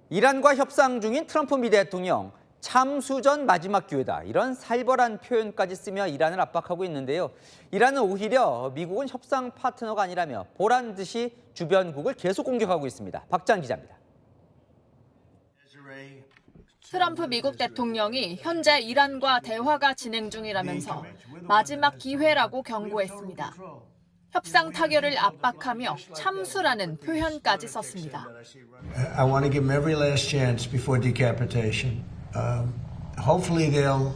이란과 협상 중인 트럼프 미 대통령, 참수 전 마지막 기회다, 이런 살벌한 표현까지 쓰며 이란을 압박하고 있는데요. 이란은 오히려 미국은 협상 파트너가 아니라며 보란 듯이 주변국을 계속 공격하고 있습니다. 박지한 기자입니다. 트럼프 미국 대통령이 현재 이란과 대화가 진행 중이라면서 마지막 기회라고 경고했습니다. 협상 타결을 압박하며 참수라는 표현까지 썼습니다. I want to give them every last chance before decapitation. Hopefully they'll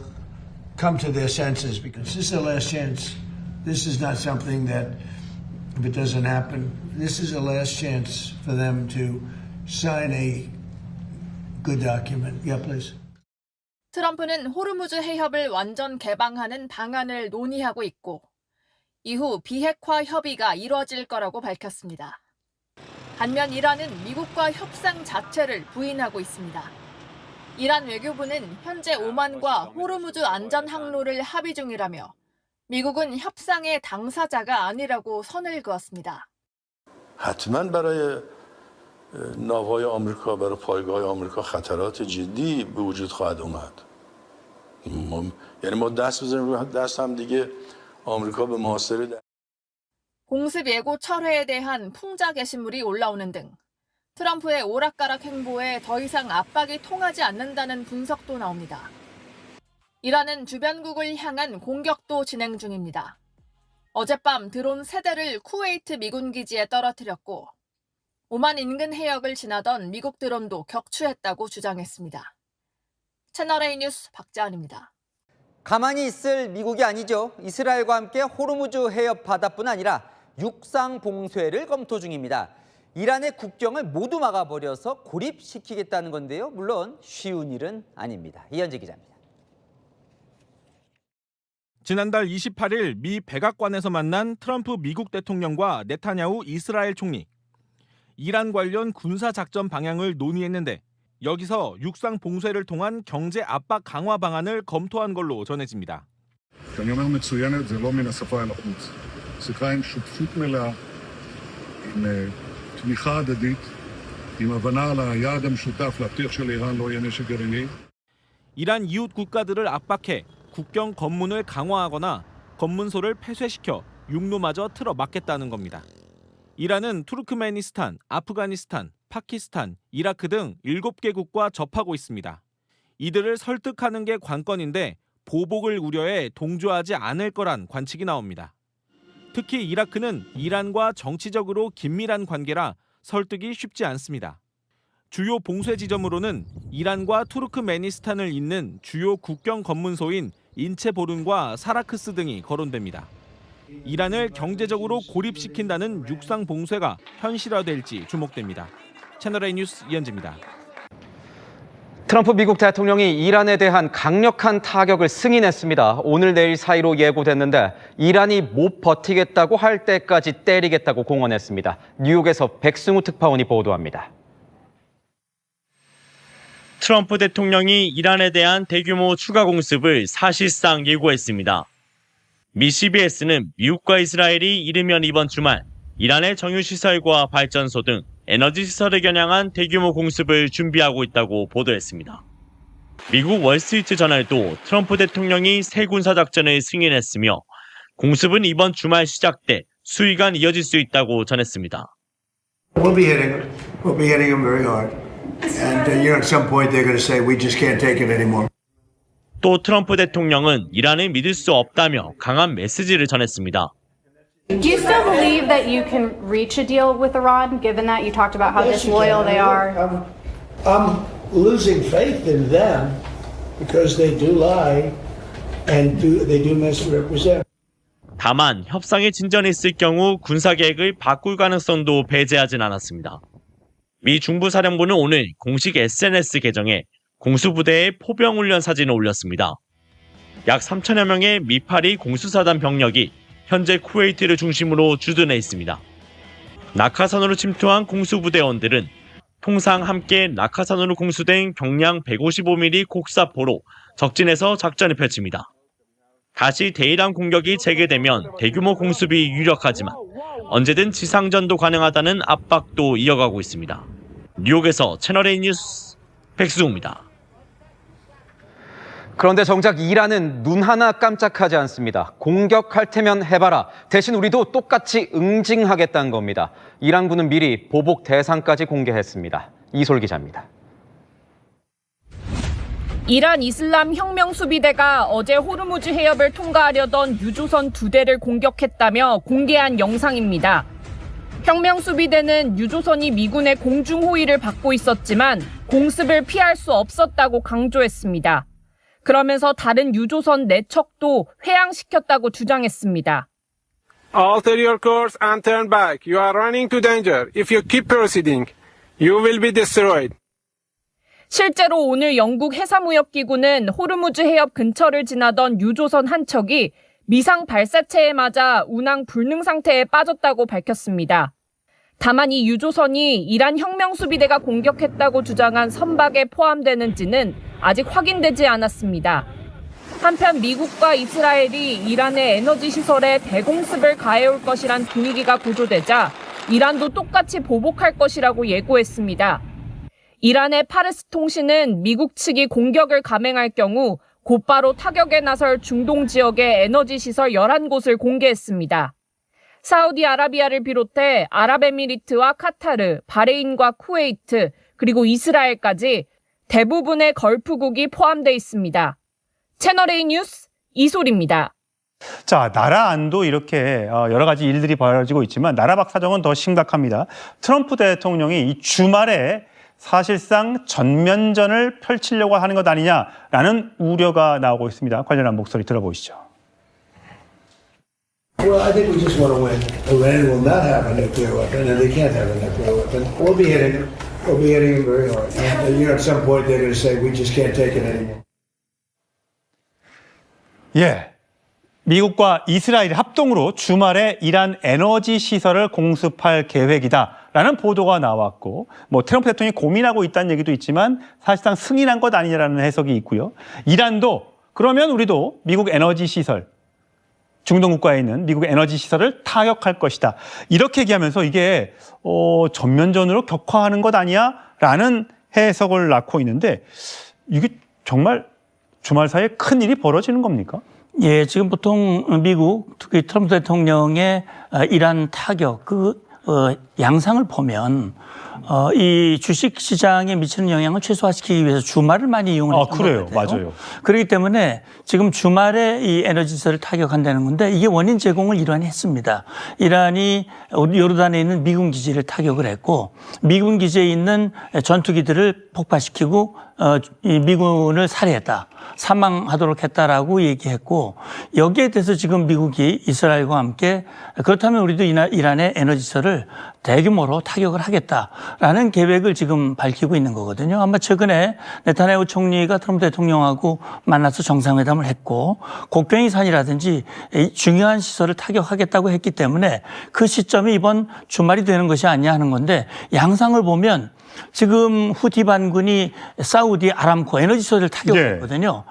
come to their senses because this is their last chance. This is not something that, if it doesn't happen, this is the last chance for them to sign a good document. Yeah, please. 트럼프는 호르무즈 해협을 완전 개방하는 방안을 논의하고 있고 이후 비핵화 협의가 이뤄질 거라고 밝혔습니다. 반면 이란은 미국과 협상 자체를 부인하고 있습니다. 이란 외교부는 현재 오만과 호르무즈 안전 항로를 합의 중이라며 미국은 협상의 당사자가 아니라고 선을 그었습니다. حتما برای ناوهای آمریکا برای پایگاه آمریکا خطرات جدی به وجود خواهد اومد. یعنی ما دست بزنیم روی دست هم دیگه آمریکا به محاصره 공습 예고 철회에 대한 풍자 게시물이 올라오는 등 트럼프의 오락가락 행보에 더 이상 압박이 통하지 않는다는 분석도 나옵니다. 이란은 주변국을 향한 공격도 진행 중입니다. 어젯밤 드론 3대를 쿠웨이트 미군 기지에 떨어뜨렸고 오만 인근 해역을 지나던 미국 드론도 격추했다고 주장했습니다. 채널A 뉴스 박지한입니다. 가만히 있을 미국이 아니죠. 이스라엘과 함께 호르무즈 해협 바다뿐 아니라 육상 봉쇄를 검토 중입니다. 이란의 국경을 모두 막아버려서 고립시키겠다는 건데요. 물론 쉬운 일은 아닙니다. 이현재 기자입니다. 지난달 28일 미 백악관에서 만난 트럼프 미국 대통령과 네타냐후 이스라엘 총리. 이란 관련 군사작전 방향을 논의했는데 여기서 육상 봉쇄를 통한 경제 압박 강화 방안을 검토한 걸로 전해집니다. כשאני אומר מצוינת זה לא מן השפה אל החוץ. שיחה עם שותפות מלאה, עם תמיכה הדדית, עם הבנה על היעד המשותף להבטיח שלאיראן לא יהיה נשק גרעיני. 이란 이웃 국가들을 압박해 국경 검문을 강화하거나 검문소를 폐쇄시켜 육로마저 틀어 막겠다는 겁니다. 이란은 투르크메니스탄, 아프가니스탄, 파키스탄, 이라크 등 7개국과 접하고 있습니다. 이들을 설득하는 게 관건인데 보복을 우려해 동조하지 않을 거란 관측이 나옵니다. 특히 이라크는 이란과 정치적으로 긴밀한 관계라 설득이 쉽지 않습니다. 주요 봉쇄 지점으로는 이란과 투르크메니스탄을 잇는 주요 국경 검문소인 인체보른과 사라크스 등이 거론됩니다. 이란을 경제적으로 고립시킨다는 육상 봉쇄가 현실화될지 주목됩니다. 채널A 뉴스 이현재입니다. 트럼프 미국 대통령이 이란에 대한 강력한 타격을 승인했습니다. 오늘 내일 사이로 예고됐는데 이란이 못 버티겠다고 할 때까지 때리겠다고 공언했습니다. 뉴욕에서 백승우 특파원이 보도합니다. 트럼프 대통령이 이란에 대한 대규모 추가 공습을 사실상 예고했습니다. 미 CBS는 미국과 이스라엘이 이르면 이번 주말 이란의 정유시설과 발전소 등 에너지 시설을 겨냥한 대규모 공습을 준비하고 있다고 보도했습니다. 미국 월스트리트 저널도 트럼프 대통령이 새 군사작전을 승인했으며 공습은 이번 주말 시작돼 수위간 이어질 수 있다고 전했습니다. We'll be hitting them very hard. And at some point they're going to say we just can't take it anymore. 또 트럼프 대통령은 이란을 믿을 수 없다며 강한 메시지를 전했습니다. Do you still believe that you can reach a deal with Iran, given that you talked about how disloyal they are? I'm losing faith in them because they do lie and they do misrepresent. 다만 협상에 진전이 있을 경우 군사 계획을 바꿀 가능성도 배제하진 않았습니다. 미 중부사령부는 오늘 공식 SNS 계정에 공수부대의 포병훈련 사진을 올렸습니다. 약 3천여 명의 미8이 공수사단 병력이 현재 쿠웨이트를 중심으로 주둔해 있습니다. 낙하산으로 침투한 공수부대원들은 통상 함께 낙하산으로 공수된 경량 155mm 곡사포로 적진에서 작전을 펼칩니다. 다시 대이란 공격이 재개되면 대규모 공습이 유력하지만 언제든 지상전도 가능하다는 압박도 이어가고 있습니다. 뉴욕에서 채널A 뉴스 백수호입니다. 그런데 정작 이란은 눈 하나 깜짝하지 않습니다. 공격할 테면 해봐라. 대신 우리도 똑같이 응징하겠다는 겁니다. 이란군은 미리 보복 대상까지 공개했습니다. 이솔 기자입니다. 이란 이슬람 혁명 수비대가 어제 호르무즈 해협을 통과하려던 유조선 2대를 공격했다며 공개한 영상입니다. 혁명 수비대는 유조선이 미군의 공중 호위를 받고 있었지만 공습을 피할 수 없었다고 강조했습니다. 그러면서 다른 유조선 4척도 회항시켰다고 주장했습니다. Alter your course and turn back. You are running to danger. If you keep proceeding, you will be destroyed. 실제로 오늘 영국 해사무역기구는 호르무즈 해협 근처를 지나던 유조선 한 척이 미상 발사체에 맞아 운항 불능 상태에 빠졌다고 밝혔습니다. 다만 이 유조선이 이란 혁명수비대가 공격했다고 주장한 선박에 포함되는지는 아직 확인되지 않았습니다. 한편 미국과 이스라엘이 이란의 에너지 시설에 대공습을 가해올 것이란 분위기가 고조되자 이란도 똑같이 보복할 것이라고 예고했습니다. 이란의 파르스 통신은 미국 측이 공격을 감행할 경우 곧바로 타격에 나설 중동 지역의 에너지 시설 11곳을 공개했습니다. 사우디아라비아를 비롯해 아랍에미리트와 카타르, 바레인과 쿠웨이트, 그리고 이스라엘까지 대부분의 걸프국이 포함돼 있습니다. 채널A 뉴스 이솔입니다. 자, 나라 안도 이렇게 여러 가지 일들이 벌어지고 있지만 나라 밖 사정은 더 심각합니다. 트럼프 대통령이 이 주말에 사실상 전면전을 펼치려고 하는 것 아니냐라는 우려가 나오고 있습니다. 관련한 목소리 들어보시죠. Well, I think we just want to win. Iran will not have a nuclear weapon, and they can't have a nuclear weapon. We'll be hitting them. We'll be hitting them very hard. And, you know, at some point they're going to say, we just can't take it anymore. 예, 미국과 이스라엘이 합동으로 주말에 이란 에너지 시설을 공습할 계획이다라는 보도가 나왔고, 뭐 트럼프 대통령이 고민하고 있다는 얘기도 있지만 사실상 승인한 것 아니냐라는 해석이 있고요. 이란도 그러면 우리도 미국 에너지 시설, 중동 국가에 있는 미국 에너지 시설을 타격할 것이다. 이렇게 얘기하면서 이게 전면전으로 격화하는 것 아니야라는 해석을 낳고 있는데 이게 정말 주말 사이에 큰 일이 벌어지는 겁니까? 예, 지금 보통 미국 특히 트럼프 대통령의 이란 타격 양상을 보면 이 주식 시장에 미치는 영향을 최소화시키기 위해서 주말을 많이 이용을 했던 그래요, 것 같아요. 맞아요. 그렇기 때문에 지금 주말에 이 에너지 시설을 타격한다는 건데 이게 원인 제공을 이란이 했습니다. 이란이 요르단에 있는 미군 기지를 타격을 했고 미군 기지에 있는 전투기들을 폭파시키고 이 미군을 살해했다. 사망하도록 했다라고 얘기했고 여기에 대해서 지금 미국이 이스라엘과 함께 그렇다면 우리도 이란의 에너지 시설을 대규모로 타격을 하겠다라는 계획을 지금 밝히고 있는 거거든요. 아마 최근에 네타냐후 총리가 트럼프 대통령하고 만나서 정상회담을 했고 곡괭이산이라든지 중요한 시설을 타격하겠다고 했기 때문에 그 시점이 이번 주말이 되는 것이 아니냐 하는 건데 양상을 보면 지금 후티 반군이 사우디 아람코 에너지 시설을 타격했거든요.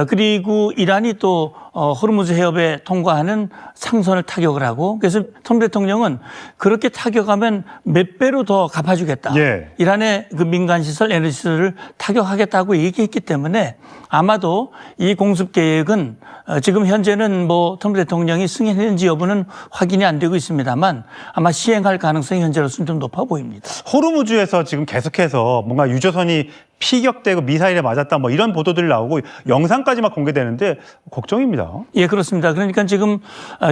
그리고 이란이 또 호르무즈 해협에 통과하는 상선을 타격을 하고 그래서 트럼프 대통령은 그렇게 타격하면 몇 배로 더 갚아주겠다. 이란의 그 민간 시설, 에너지 시설을 타격하겠다고 얘기했기 때문에 아마도 이 공습 계획은 지금 현재는 뭐 트럼프 대통령이 승인했는지 여부는 확인이 안 되고 있습니다만 아마 시행할 가능성이 현재로서는 좀 높아 보입니다. 호르무즈에서 지금 계속해서 뭔가 유조선이 피격되고 미사일에 맞았다 뭐 이런 보도들이 나오고 영상까지 막 공개되는데 걱정입니다. 예, 그렇습니다. 그러니까 지금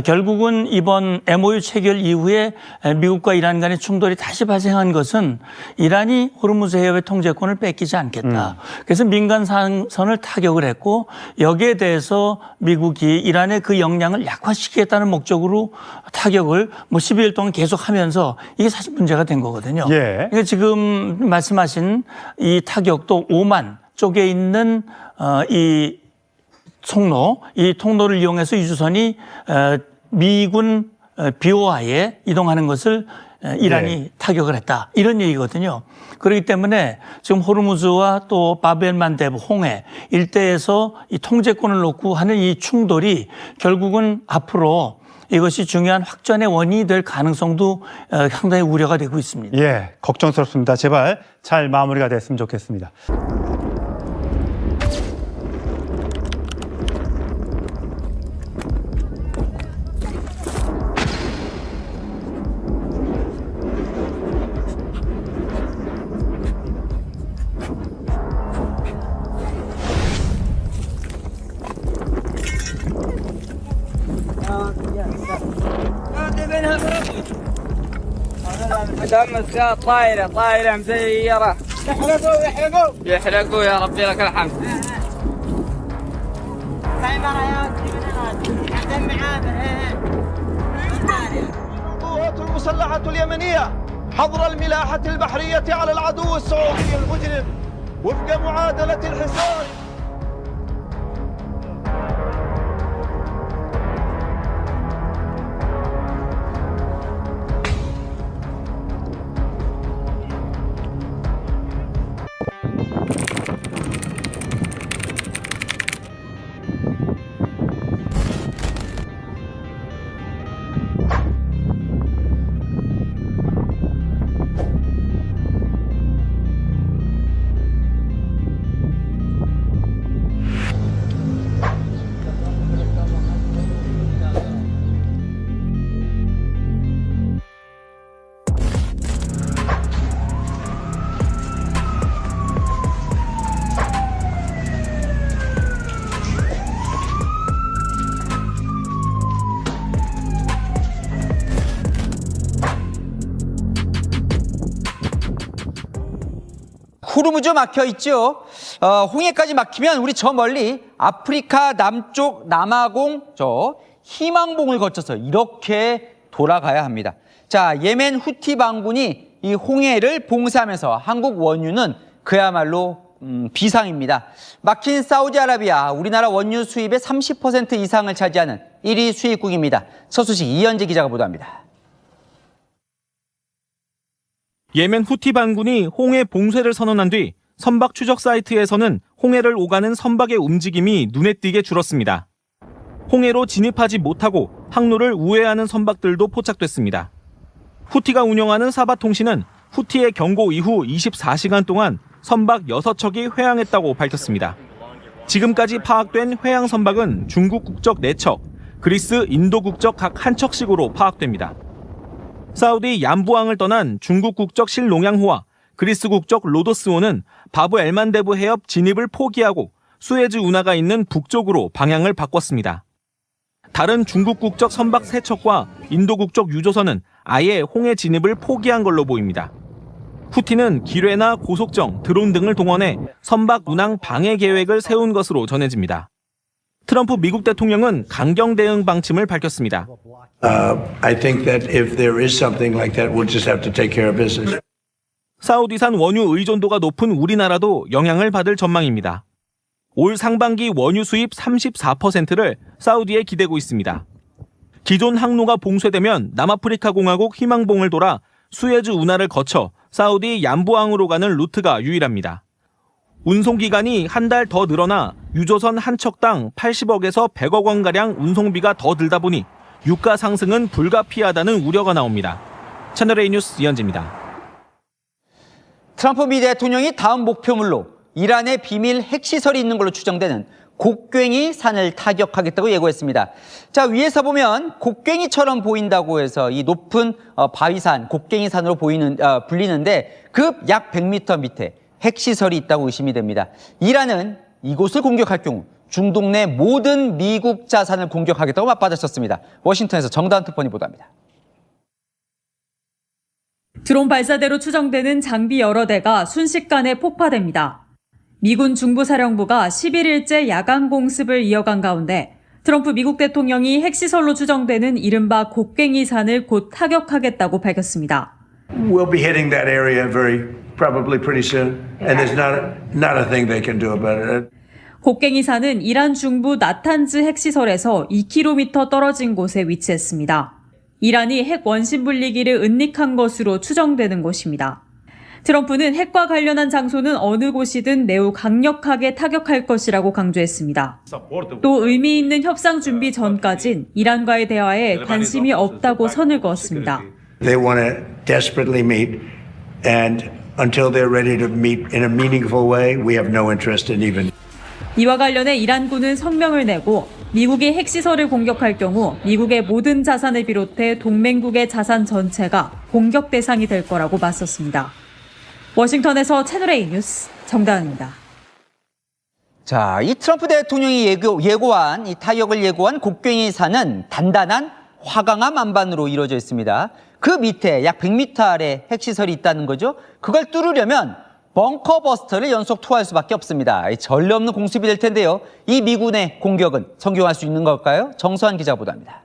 결국은 이번 MOU 체결 이후에 미국과 이란 간의 충돌이 다시 발생한 것은 이란이 호르무즈 해협의 통제권을 뺏기지 않겠다. 그래서 민간 상선을 타격을 했고 여기에 대해서 미국이 이란의 그 역량을 약화시키겠다는 목적으로 타격을 뭐 12일 동안 계속하면서 이게 사실 문제가 된 거거든요. 그러니까 지금 말씀하신 이 타격도 오만 쪽에 있는 이 통로, 이 통로를 이용해서 유조선이 미군 비오하에 이동하는 것을 이란이 타격을 했다. 이런 얘기거든요. 그렇기 때문에 지금 호르무즈와 또 바벨만데브, 홍해 일대에서 이 통제권을 놓고 하는 이 충돌이 결국은 앞으로 이것이 중요한 확전의 원인이 될 가능성도 상당히 우려가 되고 있습니다. 예, 걱정스럽습니다. 제발 잘 마무리가 됐으면 좋겠습니다. طايرة مسيرة يحرقوا يا ربي لك الحمد القوات المسلحة اليمنية حظر الملاحة البحرية على العدو السعودي المجرم وفق معادلة الحصار. 호르무즈 막혀 있죠. 홍해까지 막히면 우리 저 멀리 아프리카 남쪽 남아공 저 희망봉을 거쳐서 이렇게 돌아가야 합니다. 자, 예멘 후티 반군이 이 홍해를 봉쇄하면서 한국 원유는 그야말로 비상입니다. 막힌 사우디아라비아, 우리나라 원유 수입의 30% 이상을 차지하는 1위 수입국입니다. 서수식 이현재 기자가 보도합니다. 예멘 후티 반군이 홍해 봉쇄를 선언한 뒤 선박 추적 사이트에서는 홍해를 오가는 선박의 움직임이 눈에 띄게 줄었습니다. 홍해로 진입하지 못하고 항로를 우회하는 선박들도 포착됐습니다. 후티가 운영하는 사바통신은 후티의 경고 이후 24시간 동안 선박 6척이 회항했다고 밝혔습니다. 지금까지 파악된 회항 선박은 중국 국적 4척, 그리스, 인도 국적 각 1척씩으로 파악됩니다. 사우디 얌부항을 떠난 중국 국적 실농양호와 그리스 국적 로도스호는 바브 엘만데브 해협 진입을 포기하고 수에즈 운하가 있는 북쪽으로 방향을 바꿨습니다. 다른 중국 국적 선박 3척과 인도 국적 유조선은 아예 홍해 진입을 포기한 걸로 보입니다. 후티는 기뢰나 고속정, 드론 등을 동원해 선박 운항 방해 계획을 세운 것으로 전해집니다. 트럼프 미국 대통령은 강경 대응 방침을 밝혔습니다. I think that if there is something like that, we'll just have to take care of business. 사우디산 원유 의존도가 높은 우리나라도 영향을 받을 전망입니다. 올 상반기 원유 수입 34%를 사우디에 기대고 있습니다. 기존 항로가 봉쇄되면 남아프리카 공화국 희망봉을 돌아 수에즈 운하를 거쳐 사우디 얌부항으로 가는 루트가 유일합니다. 운송기간이 한 달 더 늘어나 유조선 한 척당 80억에서 100억 원가량 운송비가 더 들다 보니 유가 상승은 불가피하다는 우려가 나옵니다. 채널A 뉴스 이현지입니다. 트럼프 미 대통령이 다음 목표물로 이란의 비밀 핵시설이 있는 걸로 추정되는 곡괭이 산을 타격하겠다고 예고했습니다. 자, 위에서 보면 곡괭이처럼 보인다고 해서 이 높은 바위산, 곡괭이 산으로 불리는데 그 약 100m 밑에 핵시설이 있다고 의심이 됩니다. 이란은 이곳을 공격할 경우 중동 내 모든 미국 자산을 공격하겠다고 맞받아쳤습니다. 워싱턴에서 정다은 특파원이 보도합니다. 드론 발사대로 추정되는 장비 여러 대가 순식간에 폭파됩니다. 미군 중부사령부가 11일째 야간 공습을 이어간 가운데 트럼프 미국 대통령이 핵시설로 추정되는 이른바 곡괭이 산을 곧 타격하겠다고 밝혔습니다. We'll be hitting that area probably pretty soon, and there's not a thing they can do about it. 곡괭이 산은 이란 중부 나탄즈 핵시설에서 2km 떨어진 곳에 위치했습니다. 이란이 핵 원심 분리기를 은닉한 것으로 추정되는 곳입니다. 트럼프는 핵과 관련한 장소는 어느 곳이든 매우 강력하게 타격할 것이라고 강조했습니다. 또 의미 있는 협상 준비 전까진 이란과의 대화에 관심이 없다고 선을 그었습니다. They want to desperately meet, and until they're ready to meet in a meaningful way, we have no interest in even. 이와 관련해 이란군은 성명을 내고 미국이 핵시설을 공격할 경우 미국의 모든 자산을 비롯해 동맹국의 자산 전체가 공격 대상이 될 거라고 맞섰습니다. 워싱턴에서 채널A 뉴스 정다은입니다. 자, 이 트럼프 대통령이 예고한 이 타격을 예고한 곡괭이산은 단단한 화강암 안반으로 이루어져 있습니다. 그 밑에 약 100m 아래 핵시설이 있다는 거죠. 그걸 뚫으려면 벙커버스터를 연속 투하할 수밖에 없습니다. 전례 없는 공습이 될 텐데요. 이 미군의 공격은 성공할 수 있는 걸까요? 정서한 기자 보도합니다.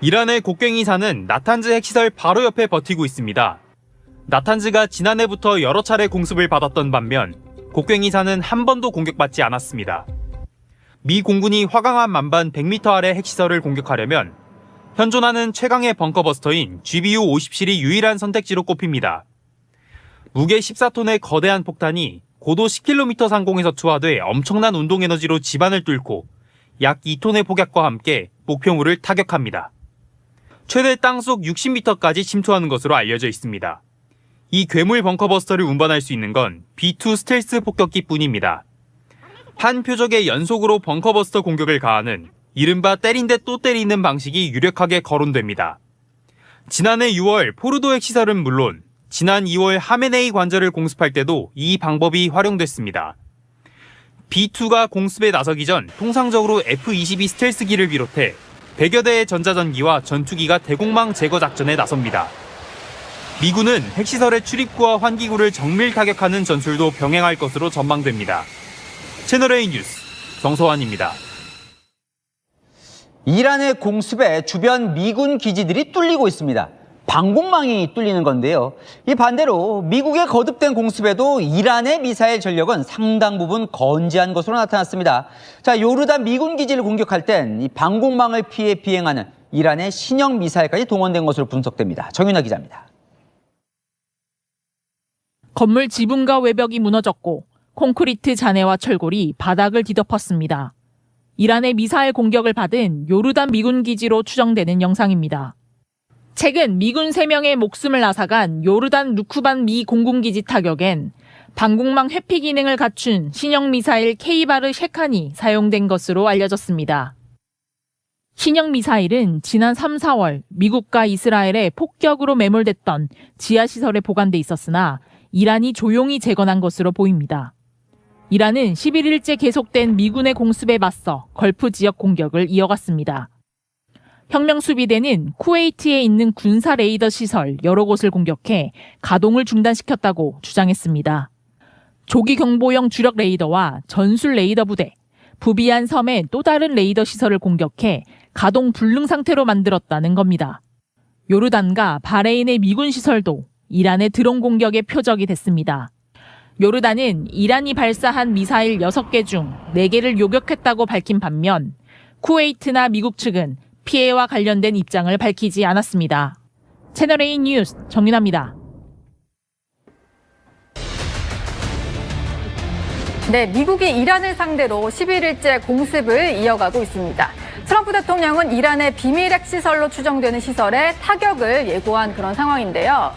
이란의 곡괭이산은 나탄즈 핵시설 바로 옆에 버티고 있습니다. 나탄즈가 지난해부터 여러 차례 공습을 받았던 반면 곡괭이산은 한 번도 공격받지 않았습니다. 미 공군이 화강암 만반 100m 아래 핵시설을 공격하려면 현존하는 최강의 벙커버스터인 GBU-50실이 유일한 선택지로 꼽힙니다. 무게 14톤의 거대한 폭탄이 고도 10km 상공에서 투하돼 엄청난 운동 에너지로 지반을 뚫고 약 2톤의 폭약과 함께 목표물을 타격합니다. 최대 땅속 60m까지 침투하는 것으로 알려져 있습니다. 이 괴물 벙커버스터를 운반할 수 있는 건 B2 스텔스 폭격기뿐입니다. 한 표적에 연속으로 벙커버스터 공격을 가하는 이른바 때린 데 또 때리는 방식이 유력하게 거론됩니다. 지난해 6월 포르도 핵시설은 물론 지난 2월 하메네이 관절을 공습할 때도 이 방법이 활용됐습니다. B2가 공습에 나서기 전 통상적으로 F-22 스텔스기를 비롯해 100여 대의 전자전기와 전투기가 대공망 제거 작전에 나섭니다. 미군은 핵시설의 출입구와 환기구를 정밀 타격하는 전술도 병행할 것으로 전망됩니다. 채널A 뉴스 정서환입니다. 이란의 공습에 주변 미군 기지들이 뚫리고 있습니다. 방공망이 뚫리는 건데요. 이 반대로 미국의 거듭된 공습에도 이란의 미사일 전력은 상당 부분 건재한 것으로 나타났습니다. 자, 요르단 미군 기지를 공격할 땐 이 방공망을 피해 비행하는 이란의 신형 미사일까지 동원된 것으로 분석됩니다. 정윤아 기자입니다. 건물 지붕과 외벽이 무너졌고 콘크리트 잔해와 철골이 바닥을 뒤덮었습니다. 이란의 미사일 공격을 받은 요르단 미군 기지로 추정되는 영상입니다. 최근 미군 3명의 목숨을 앗아간 요르단 누쿠반 미 공군기지 타격엔 방공망 회피 기능을 갖춘 신형 미사일 K-바르 셰칸이 사용된 것으로 알려졌습니다. 신형 미사일은 지난 3, 4월 미국과 이스라엘의 폭격으로 매몰됐던 지하시설에 보관돼 있었으나 이란이 조용히 재건한 것으로 보입니다. 이란은 11일째 계속된 미군의 공습에 맞서 걸프 지역 공격을 이어갔습니다. 혁명수비대는 쿠웨이트에 있는 군사 레이더 시설 여러 곳을 공격해 가동을 중단시켰다고 주장했습니다. 조기 경보용 주력 레이더와 전술 레이더 부대, 부비안 섬의 또 다른 레이더 시설을 공격해 가동 불능 상태로 만들었다는 겁니다. 요르단과 바레인의 미군 시설도 이란의 드론 공격의 표적이 됐습니다. 요르단은 이란이 발사한 미사일 6개 중 4개를 요격했다고 밝힌 반면 쿠웨이트나 미국 측은 피해와 관련된 입장을 밝히지 않았습니다. 채널A 뉴스 정윤아입니다. 네, 미국이 이란을 상대로 11일째 공습을 이어가고 있습니다. 트럼프 대통령은 이란의 비밀 핵시설로 추정되는 시설에 타격을 예고한 그런 상황인데요.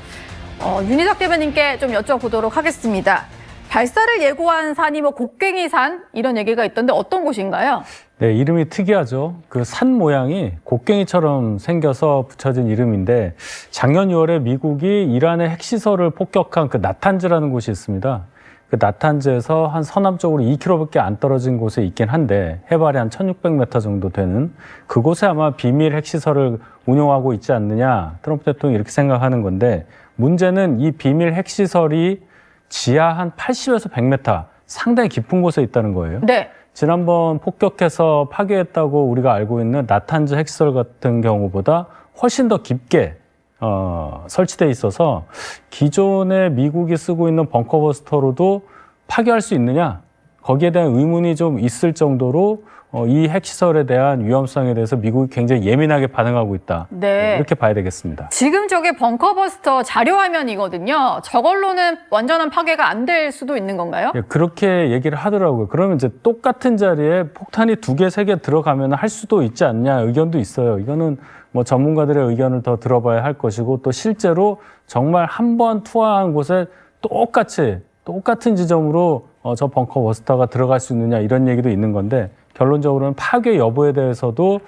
윤희석 대변인께 좀 여쭤보도록 하겠습니다. 발사를 예고한 산이 곡괭이산 이런 얘기가 있던데 어떤 곳인가요? 네, 이름이 특이하죠. 그 산 모양이 곡괭이처럼 생겨서 붙여진 이름인데 작년 6월에 미국이 이란의 핵시설을 폭격한 그 나탄즈라는 곳이 있습니다. 그 나탄즈에서 한 서남쪽으로 2km밖에 안 떨어진 곳에 있긴 한데 해발이 한 1600m 정도 되는 그곳에 아마 비밀 핵시설을 운용하고 있지 않느냐 트럼프 대통령이 이렇게 생각하는 건데 문제는 이 비밀 핵시설이 지하 한 80에서 100m 상당히 깊은 곳에 있다는 거예요. 네. 지난번 폭격해서 파괴했다고 우리가 알고 있는 나탄즈 핵시설 같은 경우보다 훨씬 더 깊게 설치돼 있어서 기존에 미국이 쓰고 있는 벙커버스터로도 파괴할 수 있느냐 거기에 대한 의문이 좀 있을 정도로 이 핵시설에 대한 위험성에 대해서 미국이 굉장히 예민하게 반응하고 있다. 네. 이렇게 봐야 되겠습니다. 지금 저게 벙커버스터 자료화면이거든요. 저걸로는 완전한 파괴가 안 될 수도 있는 건가요? 예, 그렇게 얘기를 하더라고요. 그러면 이제 똑같은 자리에 폭탄이 2개, 3개 들어가면 할 수도 있지 않냐 의견도 있어요. 이거는 뭐 전문가들의 의견을 더 들어봐야 할 것이고 또 실제로 정말 한 번 투하한 곳에 똑같은 지점으로 저 벙커버스터가 들어갈 수 있느냐 이런 얘기도 있는 건데 결론적으로는 파괴 여부에 대해서도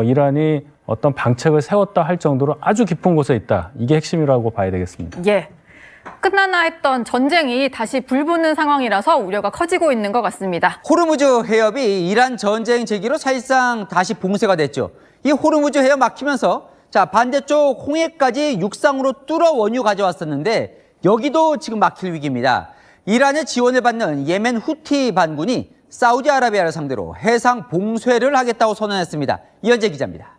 이란이 어떤 방책을 세웠다 할 정도로 아주 깊은 곳에 있다. 이게 핵심이라고 봐야 되겠습니다. 예. 끝나나 했던 전쟁이 다시 불붙는 상황이라서 우려가 커지고 있는 것 같습니다. 호르무즈 해협이 이란 전쟁 제기로 사실상 다시 봉쇄가 됐죠. 이 호르무즈 해협 막히면서 자 반대쪽 홍해까지 육상으로 뚫어 원유 가져왔었는데 여기도 지금 막힐 위기입니다. 이란의 지원을 받는 예멘 후티 반군이 사우디아라비아를 상대로 해상 봉쇄를 하겠다고 선언했습니다. 이현재 기자입니다.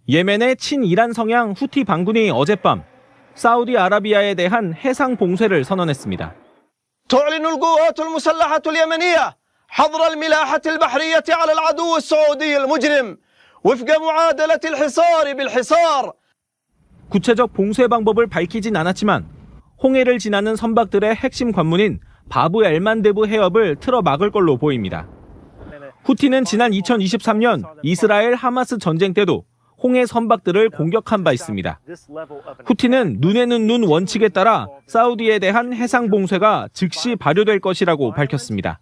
예멘의 친이란 성향 후티 반군이 어젯밤 사우디아라비아에 대한 해상 봉쇄를 선언했습니다. تعلن القوات المسلحة اليمنية حظر الملاحة البحرية على العدو السعودي المجرم وفق معادلة الحصار بالحصار. 구체적 봉쇄 방법을 밝히진 않았지만 홍해를 지나는 선박들의 핵심 관문인 바브 엘만데브 해협을 틀어 막을 걸로 보입니다. 후티는 지난 2023년 이스라엘 하마스 전쟁 때도 홍해 선박들을 공격한 바 있습니다. 후티는 눈에는 눈 원칙에 따라 사우디에 대한 해상 봉쇄가 즉시 발효될 것이라고 밝혔습니다.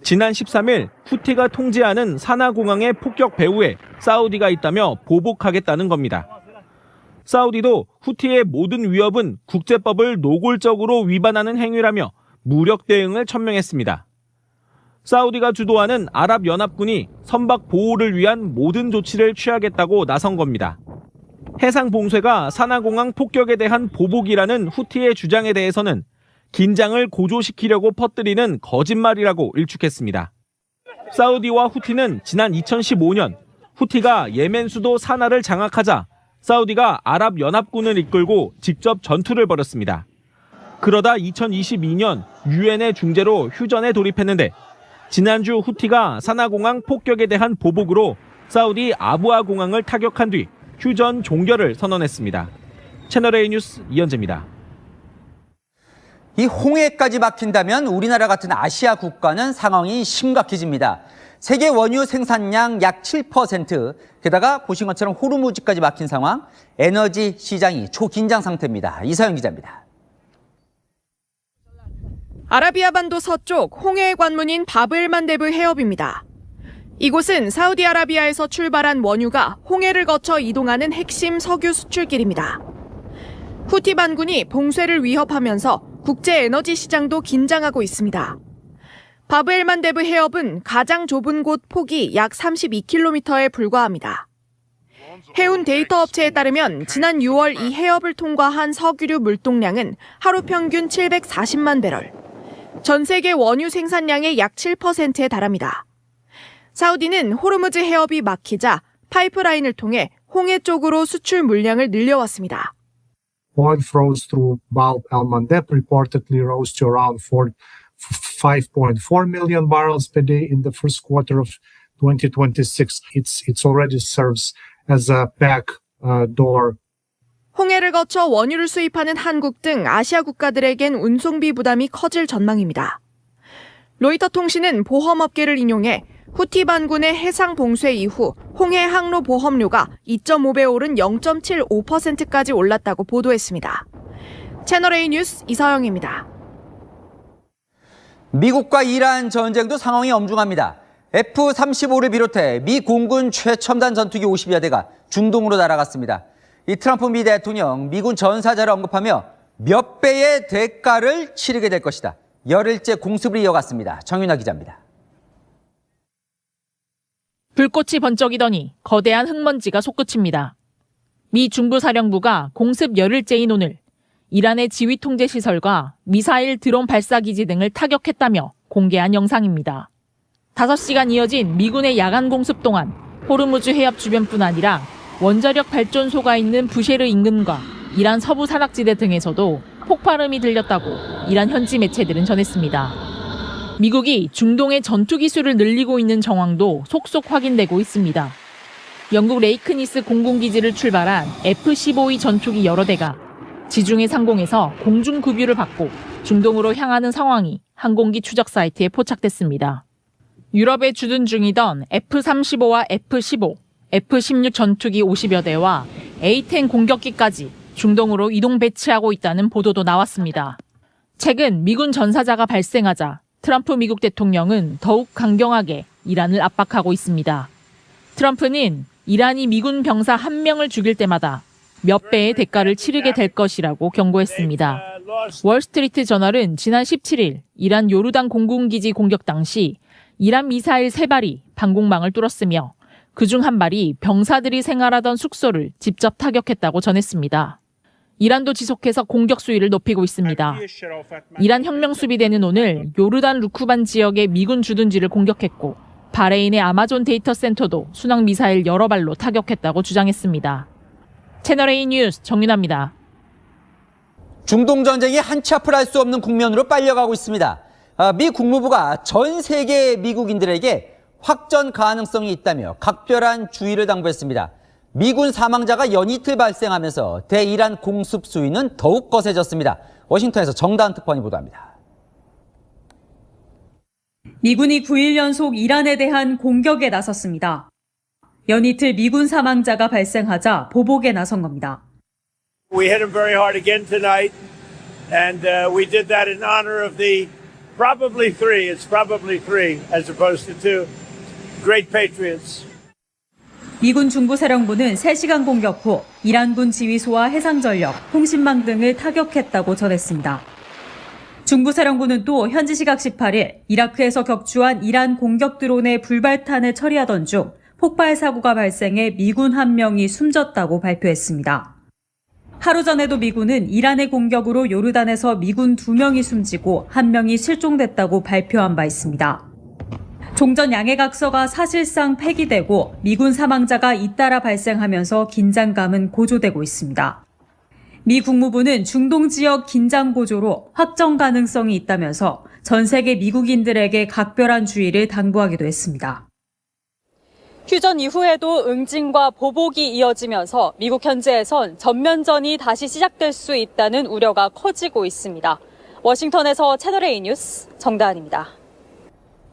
지난 13일 후티가 통제하는 사나공항의 폭격 배후에 사우디가 있다며 보복하겠다는 겁니다. 사우디도 후티의 모든 위협은 국제법을 노골적으로 위반하는 행위라며 무력 대응을 천명했습니다. 사우디가 주도하는 아랍연합군이 선박 보호를 위한 모든 조치를 취하겠다고 나선 겁니다. 해상 봉쇄가 사나공항 폭격에 대한 보복이라는 후티의 주장에 대해서는 긴장을 고조시키려고 퍼뜨리는 거짓말이라고 일축했습니다. 사우디와 후티는 지난 2015년 후티가 예멘 수도 사나를 장악하자 사우디가 아랍연합군을 이끌고 직접 전투를 벌였습니다. 그러다 2022년 유엔의 중재로 휴전에 돌입했는데 지난주 후티가 사나공항 폭격에 대한 보복으로 사우디 아부아 공항을 타격한 뒤 휴전 종결을 선언했습니다. 채널A 뉴스 이현재입니다. 이 홍해까지 막힌다면 우리나라 같은 아시아 국가는 상황이 심각해집니다. 세계 원유 생산량 약 7%, 게다가 보신 것처럼 호르무즈까지 막힌 상황, 에너지 시장이 초긴장 상태입니다. 이사영 기자입니다. 아라비아 반도 서쪽 홍해의 관문인 바브엘만데브 해협입니다. 이곳은 사우디아라비아에서 출발한 원유가 홍해를 거쳐 이동하는 핵심 석유 수출길입니다. 후티 반군이 봉쇄를 위협하면서 국제 에너지 시장도 긴장하고 있습니다. 바브엘만데브 해협은 가장 좁은 곳 폭이 약 32km에 불과합니다. 해운 데이터 업체에 따르면 지난 6월 이 해협을 통과한 석유류 물동량은 하루 평균 740만 배럴. 전 세계 원유 생산량의 약 7%에 달합니다. 사우디는 호르무즈 해협이 막히자 파이프라인을 통해 홍해 쪽으로 수출 물량을 늘려왔습니다. Oil flows through Bab el-Mandeb reportedly rose to around 5.4 million barrels per day in the first quarter of 2026. It's already serves as a backdoor. 홍해를 거쳐 원유를 수입하는 한국 등 아시아 국가들에겐 운송비 부담이 커질 전망입니다. 로이터 통신은 보험업계를 인용해 후티 반군의 해상 봉쇄 이후 홍해 항로 보험료가 2.5배 오른 0.75%까지 올랐다고 보도했습니다. 채널A 뉴스 이서영입니다. 미국과 이란 전쟁도 상황이 엄중합니다. F-35를 비롯해 미 공군 최첨단 전투기 50여 대가 중동으로 날아갔습니다. 이 트럼프 미 대통령 미군 전사자를 언급하며 몇 배의 대가를 치르게 될 것이다. 열흘째 공습을 이어갔습니다. 정윤아 기자입니다. 불꽃이 번쩍이더니 거대한 흙먼지가 솟구칩니다. 미 중부사령부가 공습 열흘째인 오늘 이란의 지휘통제시설과 미사일 드론 발사기지 등을 타격했다며 공개한 영상입니다. 5시간 이어진 미군의 야간 공습 동안 호르무즈 해협 주변뿐 아니라 원자력 발전소가 있는 부쉐르 인근과 이란 서부 산악지대 등에서도 폭발음이 들렸다고 이란 현지 매체들은 전했습니다. 미국이 중동의 전투 기술을 늘리고 있는 정황도 속속 확인되고 있습니다. 영국 레이크니스 공군기지를 출발한 F-15E 전투기 여러 대가 지중해 상공에서 공중 급유를 받고 중동으로 향하는 상황이 항공기 추적 사이트에 포착됐습니다. 유럽에 주둔 중이던 F-35와 F-15, F-16 전투기 50여 대와 A-10 공격기까지 중동으로 이동 배치하고 있다는 보도도 나왔습니다. 최근 미군 전사자가 발생하자 트럼프 미국 대통령은 더욱 강경하게 이란을 압박하고 있습니다. 트럼프는 이란이 미군 병사 1명을 죽일 때마다 몇 배의 대가를 치르게 될 것이라고 경고했습니다. 월스트리트 저널은 지난 17일 이란 요르단 공군기지 공격 당시 이란 미사일 3발이 방공망을 뚫었으며 그중 한 발이 병사들이 생활하던 숙소를 직접 타격했다고 전했습니다. 이란도 지속해서 공격 수위를 높이고 있습니다. 이란 혁명수비대는 오늘 요르단 루크반 지역의 미군 주둔지를 공격했고 바레인의 아마존 데이터 센터도 순항 미사일 여러 발로 타격했다고 주장했습니다. 채널A 뉴스 정윤아입니다. 중동 전쟁이 한치 앞을 알 수 없는 국면으로 빨려가고 있습니다. 미 국무부가 전 세계 미국인들에게 확전 가능성이 있다며 각별한 주의를 당부했습니다. 미군 사망자가 연이틀 발생하면서 대이란 공습 수위는 더욱 거세졌습니다. 워싱턴에서 정다은 특파원이 보도합니다. 미군이 9일 연속 이란에 대한 공격에 나섰습니다. 연이틀 미군 사망자가 발생하자 보복에 나선 겁니다. We hit them very hard again tonight, and we did that in honor of the probably three as opposed to two great patriots. 미군 중부사령부는 3시간 공격 후 이란군 지휘소와 해상전력, 통신망 등을 타격했다고 전했습니다. 중부사령부는 또 현지 시각 18일 이라크에서 격추한 이란 공격 드론의 불발탄을 처리하던 중 폭발 사고가 발생해 미군 1명이 숨졌다고 발표했습니다. 하루 전에도 미군은 이란의 공격으로 요르단에서 미군 2명이 숨지고 1명이 실종됐다고 발표한 바 있습니다. 종전 양해각서가 사실상 폐기되고 미군 사망자가 잇따라 발생하면서 긴장감은 고조되고 있습니다. 미 국무부는 중동 지역 긴장 고조로 확정 가능성이 있다면서 전 세계 미국인들에게 각별한 주의를 당부하기도 했습니다. 휴전 이후에도 응징과 보복이 이어지면서 미국 현지에선 전면전이 다시 시작될 수 있다는 우려가 커지고 있습니다. 워싱턴에서 채널A 뉴스 정다은입니다.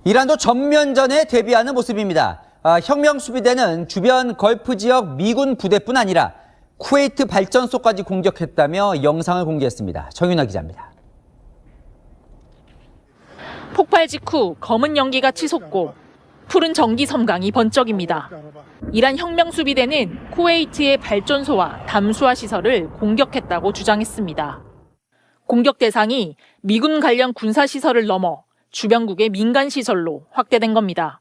이란도 전면전에 대비하는 모습입니다. 혁명수비대는 주변 걸프 지역 미군 부대뿐 아니라 쿠웨이트 발전소까지 공격했다며 영상을 공개했습니다. 정윤아 기자입니다. 폭발 직후 검은 연기가 치솟고 푸른 전기 섬광이 번쩍입니다. 이란 혁명수비대는 쿠웨이트의 발전소와 담수화 시설을 공격했다고 주장했습니다. 공격 대상이 미군 관련 군사시설을 넘어 주변국의 민간시설로 확대된 겁니다.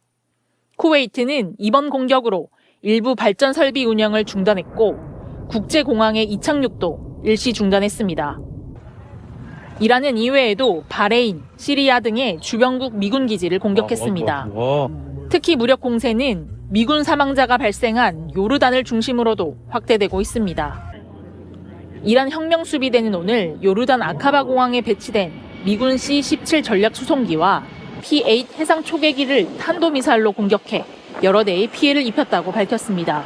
쿠웨이트는 이번 공격으로 일부 발전 설비 운영을 중단했고 국제공항의 이착륙도 일시 중단했습니다. 이란은 이외에도 바레인, 시리아 등의 주변국 미군 기지를 공격했습니다. 특히 무력 공세는 미군 사망자가 발생한 요르단을 중심으로도 확대되고 있습니다. 이란 혁명수비대는 오늘 요르단 아카바 공항에 배치된 미군 C-17 전략 수송기와 P-8 해상 초계기를 탄도미사일로 공격해 여러 대의 피해를 입혔다고 밝혔습니다.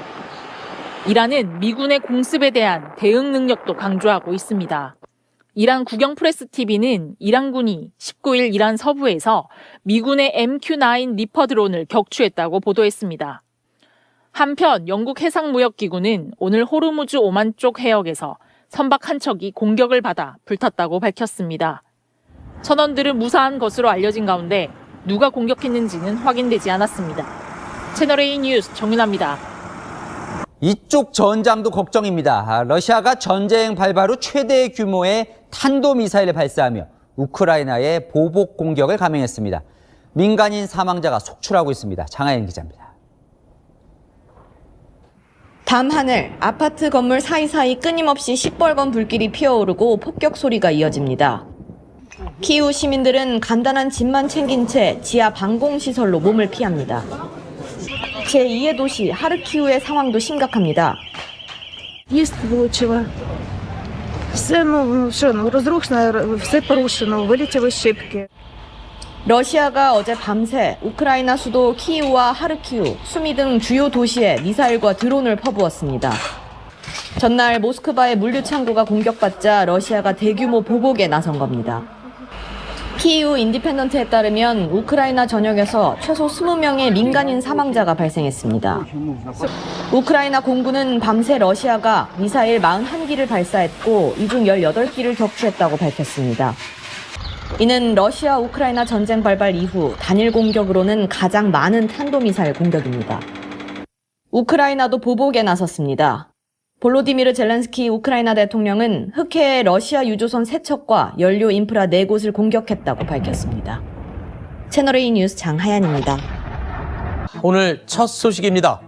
이란은 미군의 공습에 대한 대응 능력도 강조하고 있습니다. 이란 국영프레스TV는 이란군이 19일 이란 서부에서 미군의 MQ-9 리퍼 드론을 격추했다고 보도했습니다. 한편 영국 해상무역기구는 오늘 호르무즈 오만 쪽 해역에서 선박 한 척이 공격을 받아 불탔다고 밝혔습니다. 선원들은 무사한 것으로 알려진 가운데 누가 공격했는지는 확인되지 않았습니다. 채널A 뉴스 정윤아입니다. 이쪽 전장도 걱정입니다. 러시아가 전쟁 발발 후 최대 규모의 탄도미사일을 발사하며 우크라이나에 보복 공격을 감행했습니다. 민간인 사망자가 속출하고 있습니다. 장하연 기자입니다. 밤하늘, 아파트 건물 사이사이 끊임없이 시뻘건 불길이 피어오르고 폭격 소리가 이어집니다. 키이우 시민들은 간단한 짐만 챙긴 채 지하 방공시설로 몸을 피합니다. 제2의 도시 하르키우의 상황도 심각합니다. Все, разрушено, все порушено, вылетели шибки. 러시아가 어제 밤새 우크라이나 수도 키이우와 하르키우, 수미 등 주요 도시에 미사일과 드론을 퍼부었습니다. 전날 모스크바의 물류 창고가 공격받자 러시아가 대규모 보복에 나선 겁니다. 키이우 인디펜던트에 따르면 우크라이나 전역에서 최소 20명의 민간인 사망자가 발생했습니다. 우크라이나 공군은 밤새 러시아가 미사일 41기를 발사했고 이 중 18기를 격추했다고 밝혔습니다. 이는 러시아 우크라이나 전쟁 발발 이후 단일 공격으로는 가장 많은 탄도미사일 공격입니다. 우크라이나도 보복에 나섰습니다. 볼로디미르 젤렌스키 우크라이나 대통령은 흑해에 러시아 유조선 3척과 연료 인프라 4곳을 공격했다고 밝혔습니다. 채널A 뉴스 장하연입니다. 오늘 첫 소식입니다.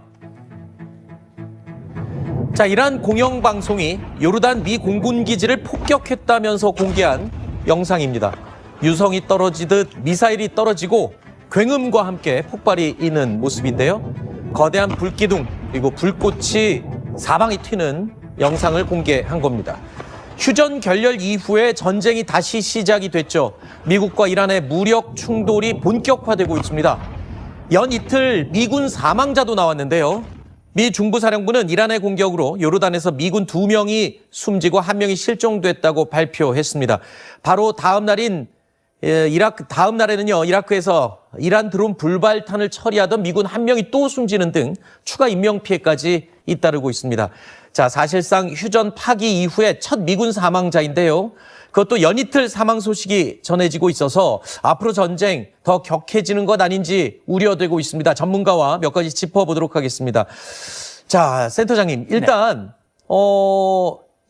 자, 이란 공영방송이 요르단 미 공군기지를 폭격했다면서 공개한 영상입니다. 유성이 떨어지듯 미사일이 떨어지고 굉음과 함께 폭발이 있는 모습인데요. 거대한 불기둥 그리고 불꽃이 사방이 튀는 영상을 공개한 겁니다. 휴전 결렬 이후에 전쟁이 다시 시작이 됐죠. 미국과 이란의 무력 충돌이 본격화되고 있습니다. 연 이틀 미군 사망자도 나왔는데요. 미 중부사령부는 이란의 공격으로 요르단에서 미군 2명이 숨지고 1명이 실종됐다고 발표했습니다. 바로 다음 날에는요, 이라크에서 이란 드론 불발탄을 처리하던 미군 1명이 또 숨지는 등 추가 인명피해까지 잇따르고 있습니다. 자, 사실상 휴전 파기 이후에 첫 미군 사망자인데요. 그것도 연이틀 사망 소식이 전해지고 있어서 앞으로 전쟁 더 격해지는 것 아닌지 우려되고 있습니다. 전문가와 몇 가지 짚어보도록 하겠습니다. 자, 센터장님, 일단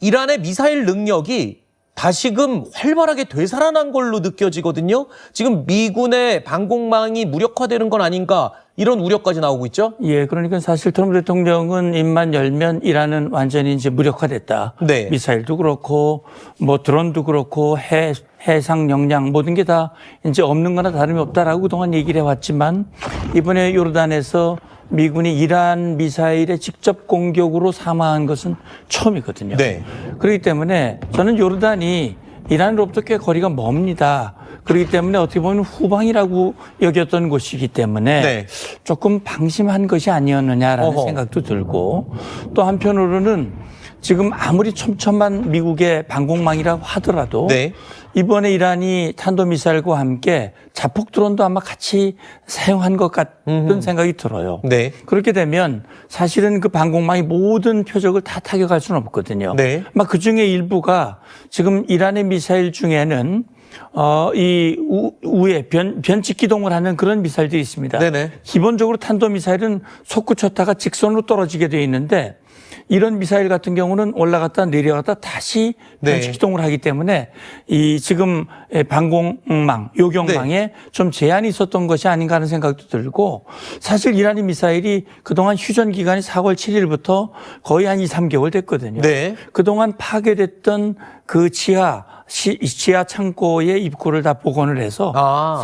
이란의 미사일 능력이 다시금 활발하게 되살아난 걸로 느껴지거든요. 지금 미군의 방공망이 무력화되는 건 아닌가 이런 우려까지 나오고 있죠. 예, 그러니까 사실 트럼프 대통령은 입만 열면 이란은 완전히 이제 무력화됐다. 네. 미사일도 그렇고 뭐 드론도 그렇고 해상 역량 모든 게 다 이제 없는 거나 다름이 없다라고 그동안 얘기를 해왔지만 이번에 요르단에서 미군이 이란 미사일의 직접 공격으로 사망한 것은 처음이거든요. 네. 그렇기 때문에 저는 요르단이 이란으로부터 꽤 거리가 멉니다. 그렇기 때문에 어떻게 보면 후방이라고 여겼던 곳이기 때문에 네. 조금 방심한 것이 아니었느냐라는 생각도 들고 또 한편으로는 지금 아무리 촘촘한 미국의 방공망이라고 하더라도 네. 이번에 이란이 탄도미사일과 함께 자폭 드론도 아마 같이 사용한 것 같은 생각이 들어요. 네. 그렇게 되면 사실은 그 방공망이 모든 표적을 다 타격할 수는 없거든요. 네. 아마 그중에 일부가 지금 이란의 미사일 중에는 이 우에 변칙 기동을 하는 그런 미사일들이 있습니다. 네네. 기본적으로 탄도미사일은 솟구쳤다가 직선으로 떨어지게 되어 있는데 이런 미사일 같은 경우는 올라갔다 내려갔다 다시 변칙 기동을 하기 때문에 이 지금 방공망, 요격망에 좀 제한이 있었던 것이 아닌가 하는 생각도 들고 사실 이란의 미사일이 그동안 휴전 기간이 4월 7일부터 거의 한 2, 3개월 됐거든요. 네. 그동안 파괴됐던 그 지하 창고의 입구를 다 복원을 해서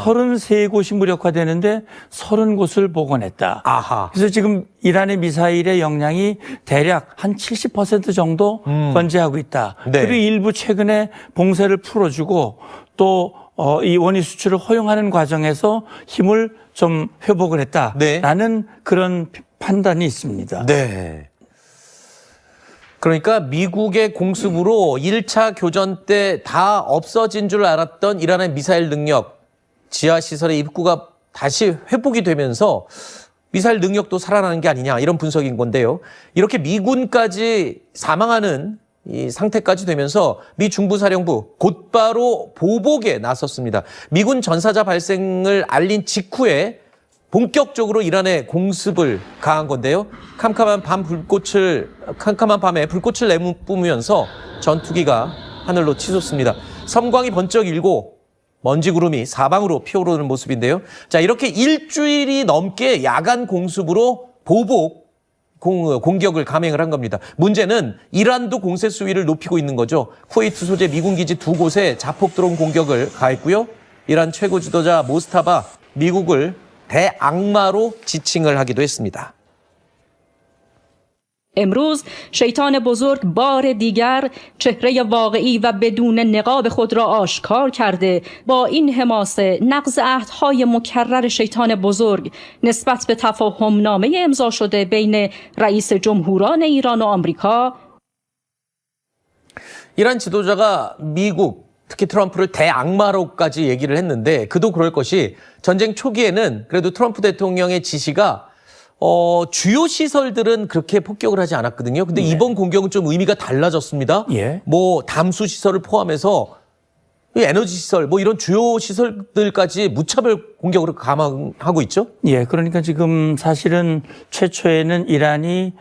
33곳이 무력화되는데 30곳을 복원했다. 아하. 그래서 지금 이란의 미사일의 역량이 대략 한 70% 정도 건재하고 있다. 네. 그리고 일부 최근에 봉쇄를 풀어주고 또 이 원유 수출을 허용하는 과정에서 힘을 좀 회복을 했다라는 그런 판단이 있습니다. 네. 그러니까 미국의 공습으로 1차 교전 때 다 없어진 줄 알았던 이란의 미사일 능력, 지하시설의 입구가 다시 회복이 되면서 미사일 능력도 살아나는 게 아니냐 이런 분석인 건데요. 이렇게 미군까지 사망하는 이 상태까지 되면서 미 중부사령부 곧바로 보복에 나섰습니다. 미군 전사자 발생을 알린 직후에 본격적으로 이란의 공습을 가한 건데요. 캄캄한 밤에 불꽃을 내뿜으면서 전투기가 하늘로 치솟습니다. 섬광이 번쩍 일고 먼지 구름이 사방으로 피어오르는 모습인데요. 자, 이렇게 일주일이 넘게 야간 공습으로 보복 공격을 감행을 한 겁니다. 문제는 이란도 공세 수위를 높이고 있는 거죠. 쿠웨이트 소재 미군 기지 2곳에 자폭 드론 공격을 가했고요. 이란 최고 지도자 모스타바 미국을 대악마로 지칭을 하기도 했습니다. امروز شیطان بزرگ بار دیگر چهره واقعی و بدون نقاب خود را آشکار کرده با این حماسه نقض عهدهای مکرر شیطان بزرگ نسبت به تفاهم نامه امضا شده بین رئیس جمهوران ایران و آمریکا 이란 지도자가 미국, 특히 트럼프를 대악마로까지 얘기를 했는데 그도 그럴 것이 전쟁 초기에는 그래도 트럼프 대통령의 지시가 주요 시설들은 그렇게 폭격을 하지 않았거든요. 근데 이번 공격은 좀 의미가 달라졌습니다. 뭐 담수 시설을 포함해서 에너지 시설, 뭐 이런 주요 시설들까지 무차별 공격으로 감행하고 있죠. 예, 그러니까 지금 사실은 최초에는 이란이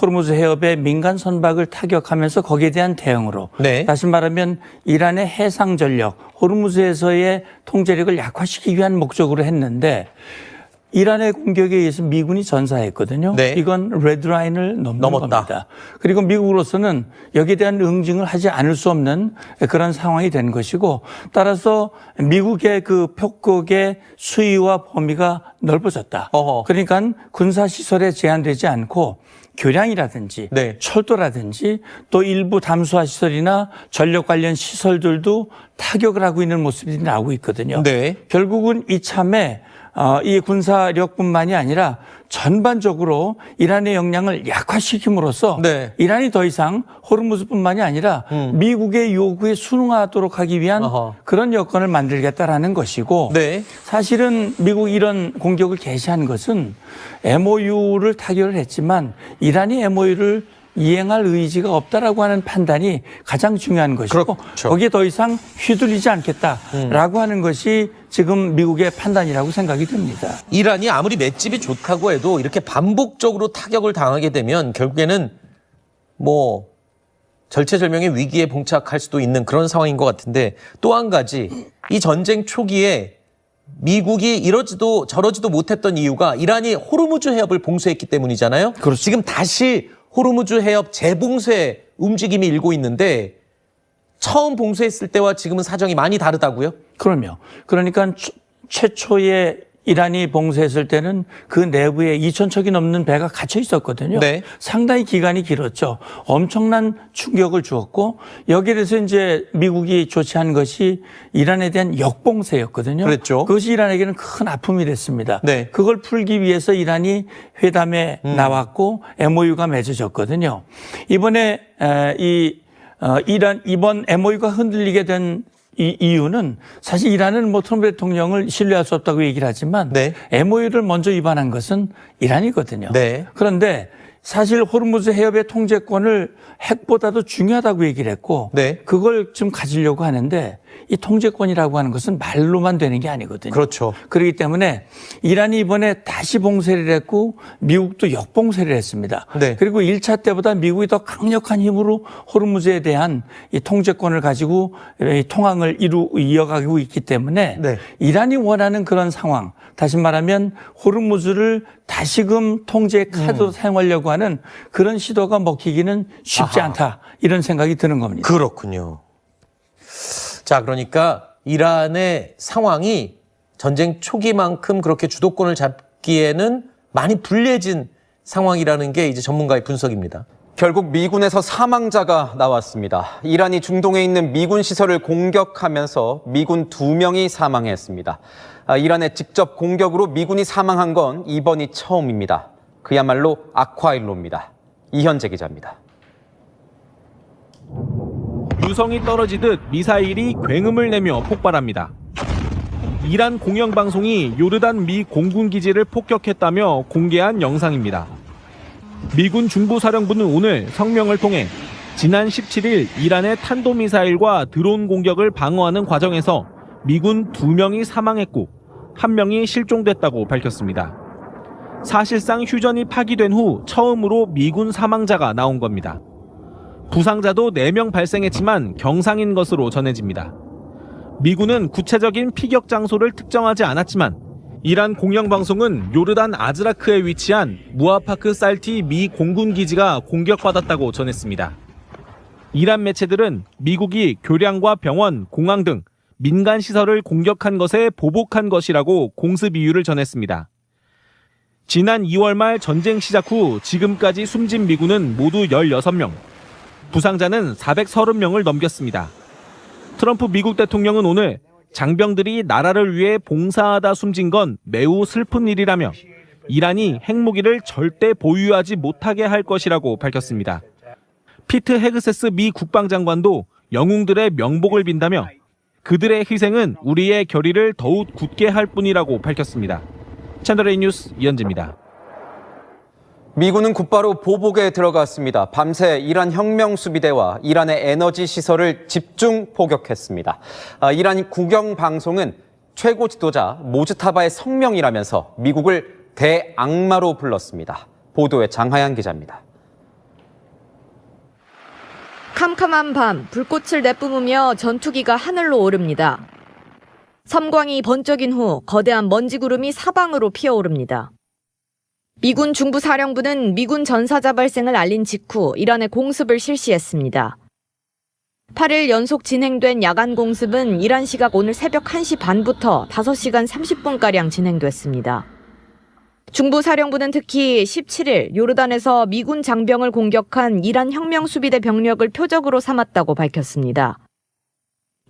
호르무즈 해협의 민간 선박을 타격하면서 거기에 대한 대응으로 다시 말하면 이란의 해상 전력, 호르무즈에서의 통제력을 약화시키기 위한 목적으로 했는데 이란의 공격에 의해서 미군이 전사했거든요. 이건 레드라인을 넘는 겁니다. 그리고 미국으로서는 여기에 대한 응징을 하지 않을 수 없는 그런 상황이 된 것이고 따라서 미국의 그 폭격의 수위와 범위가 넓어졌다. 그러니까 군사시설에 제한되지 않고 교량이라든지 철도라든지 또 일부 담수화 시설이나 전력 관련 시설들도 타격을 하고 있는 모습이 나오고 있거든요. 결국은 이참에 이 군사력뿐만이 아니라 전반적으로 이란의 역량을 약화시킴으로써 이란이 더 이상 호르무즈뿐만이 아니라 미국의 요구에 순응하도록 하기 위한 그런 여건을 만들겠다라는 것이고 사실은 미국이 이런 공격을 개시한 것은 MOU를 타결을 했지만 이란이 MOU를 이행할 의지가 없다라고 하는 판단이 가장 중요한 것이고 거기에 더 이상 휘둘리지 않겠다라고 하는 것이 지금 미국의 판단이라고 생각이 듭니다. 이란이 아무리 맷집이 좋다고 해도 이렇게 반복적으로 타격을 당하게 되면 결국에는 뭐 절체절명의 위기에 봉착할 수도 있는 그런 상황인 것 같은데 또 한 가지 이 전쟁 초기에 미국이 이러지도 저러지도 못했던 이유가 이란이 호르무즈 해협을 봉쇄했기 때문이잖아요. 지금 다시 호르무즈 해협 재봉쇄 움직임이 일고 있는데 처음 봉쇄했을 때와 지금은 사정이 많이 다르다고요? 그럼요. 그러니까 최초에 이란이 봉쇄했을 때는 그 내부에 2,000척이 넘는 배가 갇혀 있었거든요. 상당히 기간이 길었죠. 엄청난 충격을 주었고 여기에 대해서 이제 미국이 조치한 것이 이란에 대한 역봉쇄였거든요. 그것이 이란에게는 큰 아픔이 됐습니다. 그걸 풀기 위해서 이란이 회담에 나왔고 MOU가 맺어졌거든요. 이번에 이번 MOU가 흔들리게 된 이 이유는 사실 이란은 뭐 트럼프 대통령을 신뢰할 수 없다고 얘기를 하지만 MOU를 먼저 위반한 것은 이란이거든요. 그런데 사실 호르무즈 해협의 통제권을 핵보다도 중요하다고 얘기를 했고 그걸 좀 가지려고 하는데 이 통제권이라고 하는 것은 말로만 되는 게 아니거든요. 그렇기 때문에 이란이 이번에 다시 봉쇄를 했고 미국도 역봉쇄를 했습니다. 그리고 1차 때보다 미국이 더 강력한 힘으로 호르무즈에 대한 이 통제권을 가지고 통항을 이어가고 있기 때문에 이란이 원하는 그런 상황, 다시 말하면 호르무즈를 다시금 통제 카드로 사용하려고 하는 그런 시도가 먹히기는 쉽지 않다 이런 생각이 드는 겁니다. 그렇군요. 자, 그러니까 이란의 상황이 전쟁 초기만큼 그렇게 주도권을 잡기에는 많이 불리해진 상황이라는 게 이제 전문가의 분석입니다. 결국 미군에서 사망자가 나왔습니다. 이란이 중동에 있는 미군 시설을 공격하면서 미군 2명이 사망했습니다. 이란의 직접 공격으로 미군이 사망한 건 이번이 처음입니다. 그야말로 악화일로입니다. 이현재 기자입니다. 유성이 떨어지듯 미사일이 굉음을 내며 폭발합니다. 이란 공영방송이 요르단 미 공군기지를 폭격했다며 공개한 영상입니다. 미군 중부사령부는 오늘 성명을 통해 지난 17일 이란의 탄도미사일과 드론 공격을 방어하는 과정에서 미군 2명이 사망했고 1명이 실종됐다고 밝혔습니다. 사실상 휴전이 파기된 후 처음으로 미군 사망자가 나온 겁니다. 부상자도 4명 발생했지만 경상인 것으로 전해집니다. 미군은 구체적인 피격 장소를 특정하지 않았지만 이란 공영방송은 요르단 아즈라크에 위치한 무아파크 살티 미 공군기지가 공격받았다고 전했습니다. 이란 매체들은 미국이 교량과 병원, 공항 등 민간 시설을 공격한 것에 보복한 것이라고 공습 이유를 전했습니다. 지난 2월 말 전쟁 시작 후 지금까지 숨진 미군은 모두 16명, 부상자는 430명을 넘겼습니다. 트럼프 미국 대통령은 오늘 장병들이 나라를 위해 봉사하다 숨진 건 매우 슬픈 일이라며 이란이 핵무기를 절대 보유하지 못하게 할 것이라고 밝혔습니다. 피트 헤그세스 미 국방장관도 영웅들의 명복을 빈다며 그들의 희생은 우리의 결의를 더욱 굳게 할 뿐이라고 밝혔습니다. 채널A 뉴스 이현지입니다. 미군은 곧바로 보복에 들어갔습니다. 밤새 이란 혁명수비대와 이란의 에너지 시설을 집중 포격했습니다. 이란 국영방송은 최고 지도자 모즈타바의 성명이라면서 미국을 대악마로 불렀습니다. 보도에 장하얀 기자입니다. 캄캄한 밤, 불꽃을 내뿜으며 전투기가 하늘로 오릅니다. 섬광이 번쩍인 후 거대한 먼지 구름이 사방으로 피어오릅니다. 미군 중부사령부는 미군 전사자 발생을 알린 직후 이란의 공습을 실시했습니다. 8일 연속 진행된 야간 공습은 이란 시각 오늘 새벽 1시 반부터 5시간 30분가량 진행됐습니다. 중부사령부는 특히 17일 요르단에서 미군 장병을 공격한 이란 혁명수비대 병력을 표적으로 삼았다고 밝혔습니다.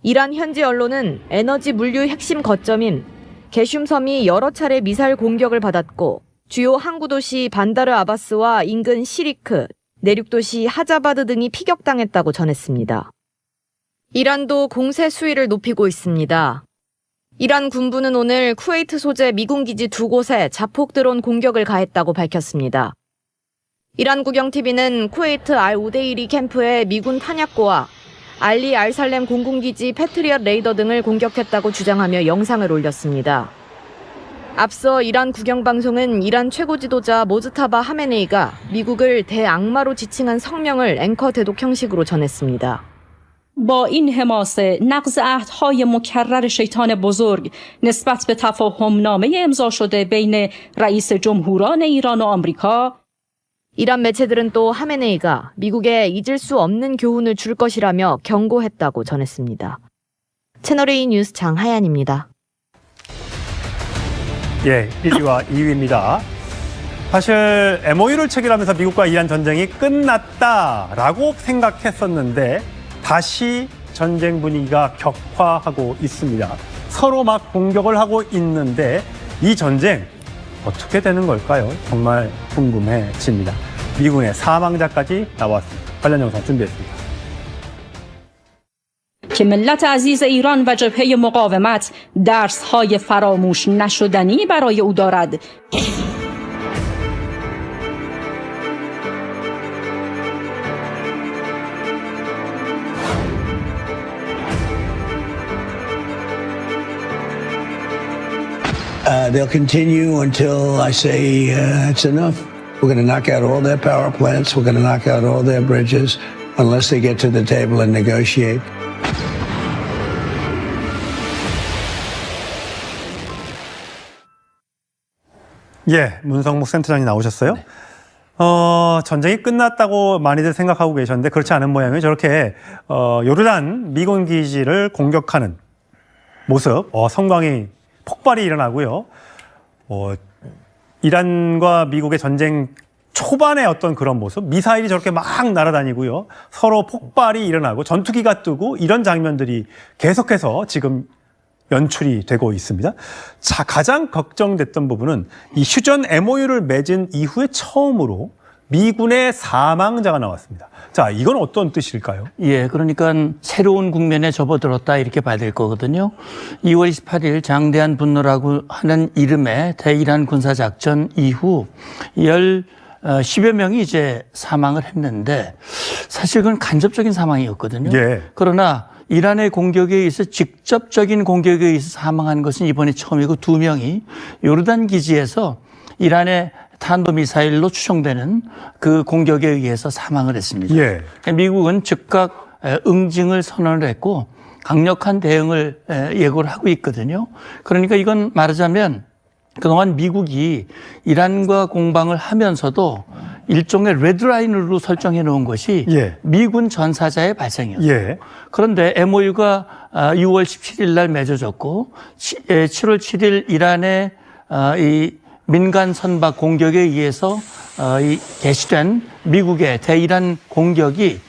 이란 현지 언론은 에너지 물류 핵심 거점인 게슘섬이 여러 차례 미사일 공격을 받았고 주요 항구 도시 반다르 아바스와 인근 시리크, 내륙 도시 하자바드 등이 피격당했다고 전했습니다. 이란도 공세 수위를 높이고 있습니다. 이란 군부는 오늘 쿠웨이트 소재 미군 기지 2곳에 자폭 드론 공격을 가했다고 밝혔습니다. 이란 국영TV는 쿠웨이트 알-우데이리 캠프의 미군 탄약고와 알리 알살렘 공군기지 패트리엇 레이더 등을 공격했다고 주장하며 영상을 올렸습니다. 앞서 이란 국영방송은 이란 최고 지도자 모즈타바 하메네이가 미국을 대악마로 지칭한 성명을 앵커 대독 형식으로 전했습니다. با این حماسه نقض عهدهای مکرر شیطان بزرگ نسبت به تفاهمنامه امضا شده بین رئیس جمهوران ایران و آمریکا 이란 매체들은 또 하메네이가 미국에 잊을 수 없는 교훈을 줄 것이라며 경고했다고 전했습니다. 채널A 뉴스 장하얀입니다. 예, 1위와 2위입니다. 사실 MOU를 체결하면서 미국과 이란 전쟁이 끝났다라고 생각했었는데 다시 전쟁 분위기가 격화하고 있습니다. 서로 막 공격을 하고 있는데 이 전쟁 어떻게 되는 걸까요? 정말 궁금해집니다. 미군의 사망자까지 나왔습니다. 관련 영상 준비했습니다. که ملت عزیز ایران و جبهه مقاومت درس‌های فراموش نشدنی برای او دارد. They'll continue until I say it's enough. We're going to knock out all their power plants. We're going to knock out all their bridges unless they get to the table and negotiate. 예, 문성목 센터장이 나오셨어요. 네. 전쟁이 끝났다고 많이들 생각하고 계셨는데 그렇지 않은 모양이에요. 저렇게 요르단 미군 기지를 공격하는 모습, 성광이 폭발이 일어나고요. 이란과 미국의 전쟁 초반의 어떤 그런 모습, 미사일이 저렇게 막 날아다니고요. 서로 폭발이 일어나고 전투기가 뜨고 이런 장면들이 계속해서 지금 연출이 되고 있습니다. 자, 가장 걱정됐던 부분은 이 휴전 MOU를 맺은 이후에 처음으로 미군의 사망자가 나왔습니다. 자, 이건 어떤 뜻일까요? 예, 그러니까 새로운 국면에 접어들었다 이렇게 봐야 될 거거든요. 2월 28일 장대한 분노라고 하는 이름의 대이란 군사작전 이후 10여 명이 이제 사망을 했는데 사실 그건 간접적인 사망이었거든요. 예. 그러나 이란의 공격에 의해서 직접적인 공격에 의해서 사망한 것은 이번이 처음이고 2명이 요르단 기지에서 이란의 탄도미사일로 추정되는 그 공격에 의해서 사망을 했습니다. 예. 미국은 즉각 응징을 선언을 했고 강력한 대응을 예고를 하고 있거든요. 그러니까 이건 말하자면 그동안 미국이 이란과 공방을 하면서도 일종의 레드라인으로 설정해 놓은 것이 예. 미군 전사자의 발생이었어요. 예. 그런데 MOU가 6월 17일 날 맺어졌고 7월 7일 이란의 이 민간 선박 공격에 의해서 개시된 미국의 대이란 공격이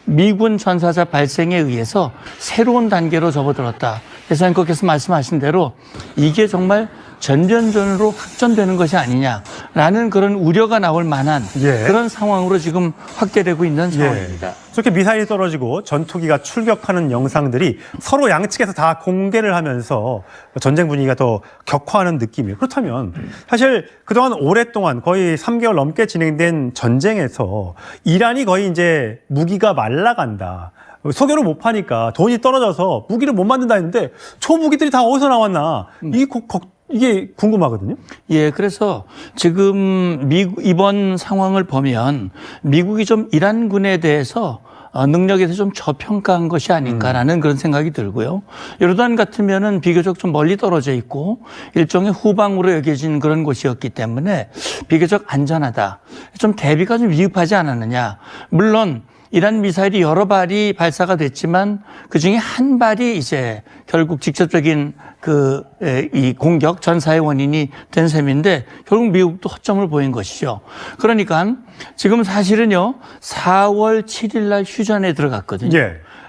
미군 전사자 발생에 의해서 새로운 단계로 접어들었다. 그래서 앵커께서 말씀하신 대로 이게 정말 전면전으로 확전되는 것이 아니냐라는 그런 우려가 나올 만한 그런 상황으로 지금 확대되고 있는 상황입니다. 저렇게 미사일이 떨어지고 전투기가 출격하는 영상들이 서로 양측에서 다 공개를 하면서 전쟁 분위기가 더 격화하는 느낌이에요. 그렇다면 사실 그동안 오랫동안 거의 3개월 넘게 진행된 전쟁에서 이란이 거의 이제 무기가 말라간다. 석유를 못 파니까 돈이 떨어져서 무기를 못 만든다 했는데 초무기들이 다 어디서 나왔나. 이게 궁금하거든요. 예, 그래서 지금 이번 상황을 보면 미국이 좀 이란군에 대해서 능력에 대해서 좀 저평가한 것이 아닌가라는 그런 생각이 들고요. 요르단 같으면은 비교적 좀 멀리 떨어져 있고 일종의 후방으로 여겨진 그런 곳이었기 때문에 비교적 안전하다. 좀 대비가 좀 위급하지 않았느냐. 물론 이란 미사일이 여러 발이 발사가 됐지만 그중에 한 발이 이제 결국 직접적인 이 공격 전사의 원인이 된 셈인데 결국 미국도 허점을 보인 것이죠. 그러니까 지금 사실은요 4월 7일 날 휴전에 들어갔거든요.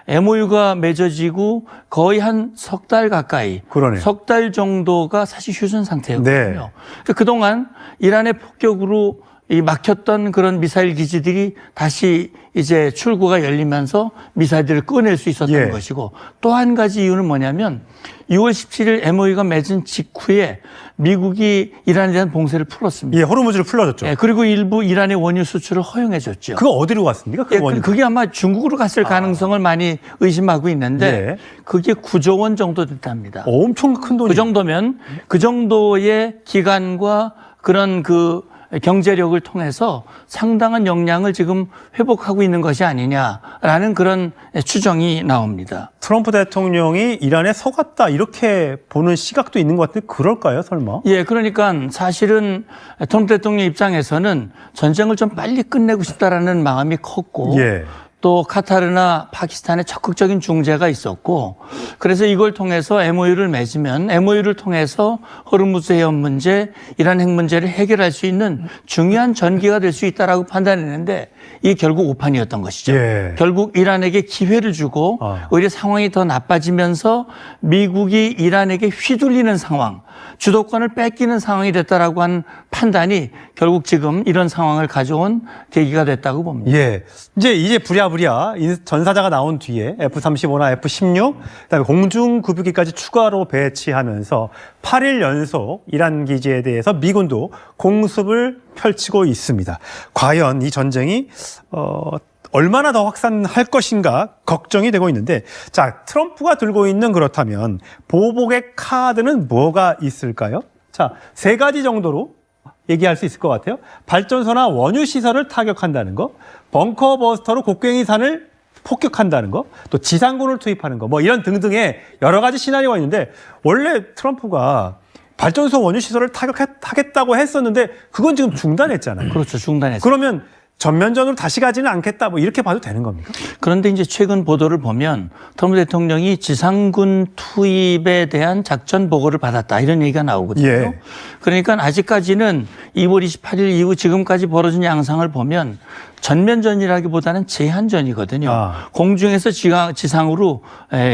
MOU가 맺어지고 거의 한 석 달 가까이, 석 달 정도가 사실 휴전 상태였거든요. 그동안 이란의 폭격으로 이 막혔던 그런 미사일 기지들이 다시 이제 출구가 열리면서 미사일들을 꺼낼 수 있었던 것이고 또 한 가지 이유는 뭐냐면 6월 17일 MOU가 맺은 직후에 미국이 이란에 대한 봉쇄를 풀었습니다. 호르무즈를 풀어줬죠. 그리고 일부 이란의 원유 수출을 허용해줬죠. 그거 어디로 갔습니까? 그게 아마 중국으로 갔을 가능성을 많이 의심하고 있는데 그게 9조 원 정도 됐답니다. 엄청 큰 돈이에요. 그 정도면 그 정도의 기간과 그런 경제력을 통해서 상당한 역량을 지금 회복하고 있는 것이 아니냐라는 그런 추정이 나옵니다. 트럼프 대통령이 이란에 속았다 이렇게 보는 시각도 있는 것 같은데 그럴까요, 설마? 예, 그러니까 사실은 트럼프 대통령 입장에서는 전쟁을 좀 빨리 끝내고 싶다라는 마음이 컸고 또 카타르나 파키스탄의 적극적인 중재가 있었고 그래서 이걸 통해서 MOU를 맺으면 MOU를 통해서 호르무즈 해협 문제, 이란 핵 문제를 해결할 수 있는 중요한 전기가 될 수 있다라고 판단했는데 이게 결국 오판이었던 것이죠. 결국 이란에게 기회를 주고 오히려 상황이 더 나빠지면서 미국이 이란에게 휘둘리는 상황, 주도권을 뺏기는 상황이 됐다라고 한 판단이 결국 지금 이런 상황을 가져온 계기가 됐다고 봅니다. 이제 부랴부랴 전사자가 나온 뒤에 F-35나 F-16, 그다음에 공중급유기까지 추가로 배치하면서 8일 연속 이란 기지에 대해서 미군도 공습을 펼치고 있습니다. 과연 이 전쟁이 얼마나 더 확산할 것인가 걱정이 되고 있는데 자, 트럼프가 들고 있는 그렇다면 보복의 카드는 뭐가 있을까요? 자, 3가지 정도로 얘기할 수 있을 것 같아요. 발전소나 원유 시설을 타격한다는 거, 벙커 버스터로 곡괭이산을 폭격한다는 거, 또 지상군을 투입하는 거, 뭐 이런 등등의 여러 가지 시나리오가 있는데 원래 트럼프가 발전소 원유 시설을 타격하겠다고 했었는데 그건 지금 중단했잖아요. 그렇죠. 중단했어요. 그러면 전면전으로 다시 가지는 않겠다 뭐 이렇게 봐도 되는 겁니까? 그런데 이제 최근 보도를 보면 트럼프 대통령이 지상군 투입에 대한 작전 보고를 받았다 이런 얘기가 나오거든요. 그러니까 아직까지는 2월 28일 이후 지금까지 벌어진 양상을 보면 전면전이라기보다는 제한전이거든요. 공중에서 지상으로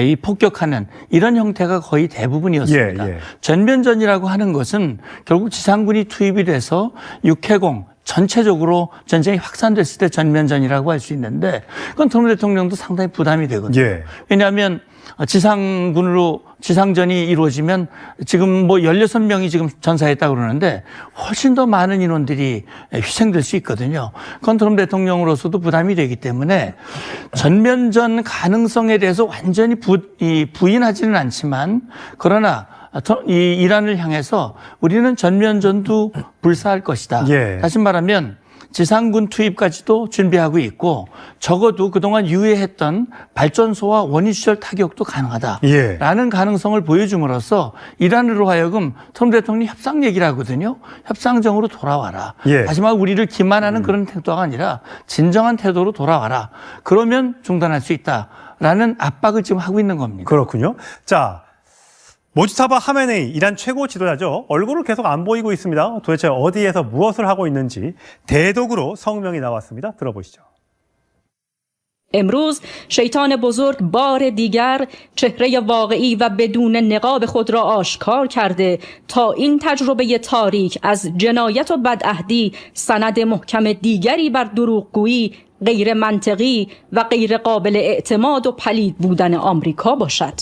이 폭격하는 이런 형태가 거의 대부분이었습니다. 전면전이라고 하는 것은 결국 지상군이 투입이 돼서 육해공 전체적으로 전쟁이 확산됐을 때 전면전이라고 할 수 있는데 그건 트럼프 대통령도 상당히 부담이 되거든요. 왜냐하면 지상전이 이루어지면 지금 뭐 16명이 지금 전사했다고 그러는데 훨씬 더 많은 인원들이 희생될 수 있거든요. 그건 트럼프 대통령으로서도 부담이 되기 때문에 전면전 가능성에 대해서 완전히 부인하지는 않지만 그러나 이 이란을 향해서 우리는 전면전도 불사할 것이다. 다시 말하면 지상군 투입까지도 준비하고 있고 적어도 그동안 유예했던 발전소와 원유시설 타격도 가능하다라는 가능성을 보여줌으로써 이란으로 하여금 트럼프 대통령이 협상 얘기를 하거든요. 협상정으로 돌아와라. 하지만 우리를 기만하는 그런 태도가 아니라 진정한 태도로 돌아와라. 그러면 중단할 수 있다라는 압박을 지금 하고 있는 겁니다. 그렇군요. 자, 모지타바 하메네이 이란 최고 지도자죠. 얼굴을 계속 안 보이고 있습니다. 도대체 어디에서 무엇을 하고 있는지 대독으로 성명이 나왔습니다. 들어보시죠. امروز شیطان بزرگ بار دیگر چهره واقعی و بدون نقاب خود را آشکار کرده تا این تجربه تاریک از جنایت و بدعهدی سند محکم دیگری بر دروغگویی غیر منطقی و غیر قابل اعتماد و پلید بودن آمریکا باشد.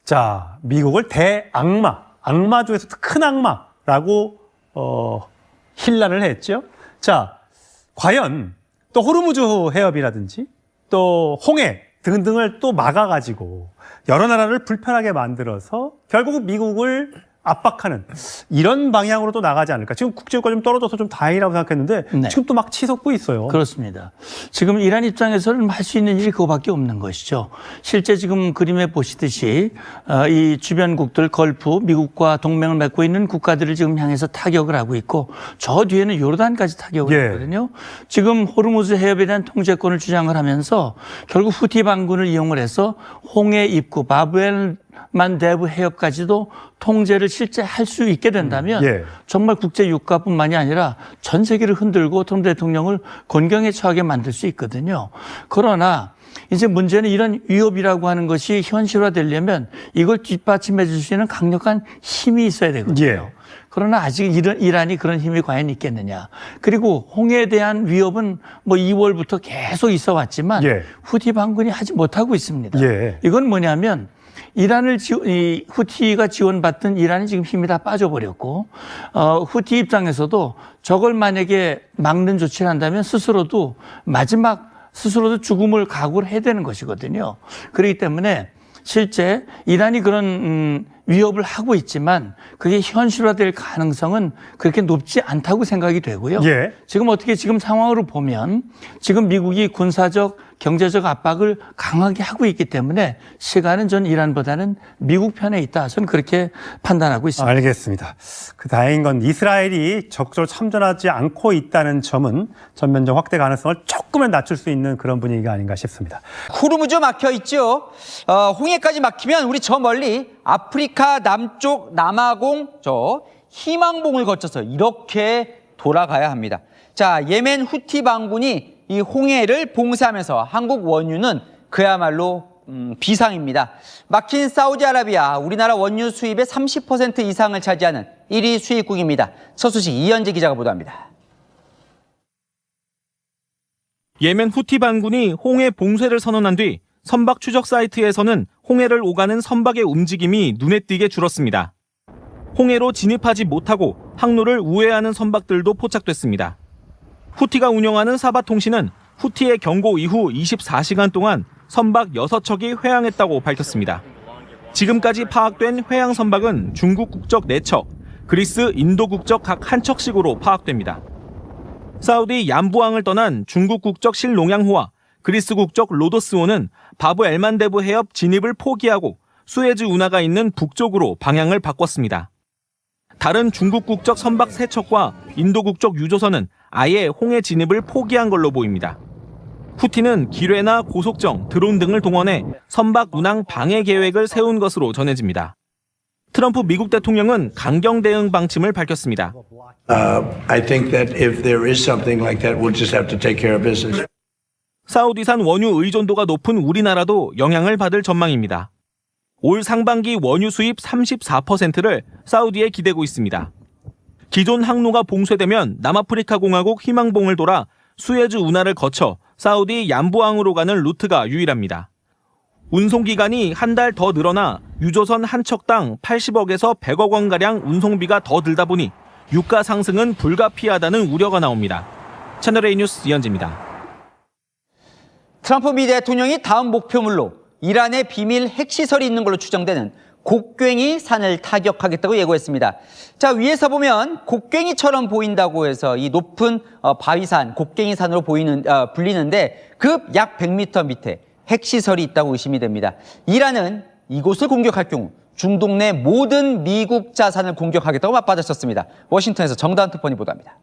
자, 미국을 대악마, 악마 중에서도 큰 악마라고 힐난을 했죠. 자, 과연 또 호르무즈 해협이라든지 또 홍해 등등을 또 막아가지고 여러 나라를 불편하게 만들어서 결국 미국을 압박하는 이런 방향으로 또 나가지 않을까. 지금 국제유가 좀 떨어져서 좀 다행이라고 생각했는데 네. 지금 또 막 치솟고 있어요. 그렇습니다. 지금 이란 입장에서는 할 수 있는 일이 그거밖에 없는 것이죠. 실제 지금 그림에 보시듯이 이 주변국들 걸프, 미국과 동맹을 맺고 있는 국가들을 지금 향해서 타격을 하고 있고 저 뒤에는 요르단까지 타격을 하거든요. 지금 호르무즈 해협에 대한 통제권을 주장을 하면서 결국 후티 반군을 이용을 해서 홍해 입구, 바브엘 만대부 해협까지도 통제를 실제 할 수 있게 된다면 정말 국제 유가뿐만이 아니라 전 세계를 흔들고 트럼프 대통령을 곤경에 처하게 만들 수 있거든요. 그러나 이제 문제는 이런 위협이라고 하는 것이 현실화되려면 이걸 뒷받침해 줄 수 있는 강력한 힘이 있어야 되거든요. 그러나 아직 이란이 그런 힘이 과연 있겠느냐. 그리고 홍해에 대한 위협은 뭐 2월부터 계속 있어 왔지만 후티 반군이 하지 못하고 있습니다. 이건 뭐냐면 이란을 후티가 지원받던 이란이 지금 힘이 다 빠져버렸고 후티 입장에서도 저걸 만약에 막는 조치를 한다면 스스로도 죽음을 각오를 해야 되는 것이거든요. 그렇기 때문에 실제 이란이 그런 위협을 하고 있지만 그게 현실화될 가능성은 그렇게 높지 않다고 생각이 되고요. 지금 상황으로 보면 지금 미국이 군사적, 경제적 압박을 강하게 하고 있기 때문에 시간은 전 이란보다는 미국 편에 있다. 저는 그렇게 판단하고 있습니다. 알겠습니다. 그 다행인 건 이스라엘이 적극적으로 참전하지 않고 있다는 점은 전면적 확대 가능성을 조금은 낮출 수 있는 그런 분위기가 아닌가 싶습니다. 호르무즈 막혀 있죠. 홍해까지 막히면 우리 저 멀리 아프리카 남쪽 남아공 저 희망봉을 거쳐서 이렇게 돌아가야 합니다. 자, 예멘 후티 반군이 이 홍해를 봉쇄하면서 한국 원유는 그야말로 비상입니다. 막힌 사우디아라비아, 우리나라 원유 수입의 30% 이상을 차지하는 1위 수입국입니다. 서수식 이현지 기자가 보도합니다. 예멘 후티 반군이 홍해 봉쇄를 선언한 뒤 선박 추적 사이트에서는 홍해를 오가는 선박의 움직임이 눈에 띄게 줄었습니다. 홍해로 진입하지 못하고 항로를 우회하는 선박들도 포착됐습니다. 후티가 운영하는 사바통신은 후티의 경고 이후 24시간 동안 선박 6척이 회항했다고 밝혔습니다. 지금까지 파악된 회항 선박은 중국 국적 4척, 그리스, 인도 국적 각 1척씩으로 파악됩니다. 사우디 얌부항을 떠난 중국 국적 실롱양호와 그리스 국적 로도스호는 바브 엘만데브 해협 진입을 포기하고 수에즈 운하가 있는 북쪽으로 방향을 바꿨습니다. 다른 중국 국적 선박 3척과 인도 국적 유조선은 아예 홍해 진입을 포기한 걸로 보입니다. 후티는 기뢰나 고속정, 드론 등을 동원해 선박 운항 방해 계획을 세운 것으로 전해집니다. 트럼프 미국 대통령은 강경 대응 방침을 밝혔습니다. I think that if there is something like that, we'll just have to take care of business. 사우디산 원유 의존도가 높은 우리나라도 영향을 받을 전망입니다. 올 상반기 원유 수입 34%를 사우디에 기대고 있습니다. 기존 항로가 봉쇄되면 남아프리카 공화국 희망봉을 돌아 수에즈 운하를 거쳐 사우디 얌부항으로 가는 루트가 유일합니다. 운송기간이 한 달 더 늘어나 유조선 한 척당 80억에서 100억 원가량 운송비가 더 들다 보니 유가 상승은 불가피하다는 우려가 나옵니다. 채널A 뉴스 이현지입니다. 트럼프 미 대통령이 다음 목표물로 이란의 비밀 핵시설이 있는 걸로 추정되는 곡괭이 산을 타격하겠다고 예고했습니다. 자, 위에서 보면 곡괭이처럼 보인다고 해서 이 높은 바위산, 곡괭이산으로 불리는데 급 약 100m 밑에 핵시설이 있다고 의심이 됩니다. 이란은 이곳을 공격할 경우 중동 내 모든 미국 자산을 공격하겠다고 맞받았었습니다. 워싱턴에서 정다은 특파원이 보도합니다.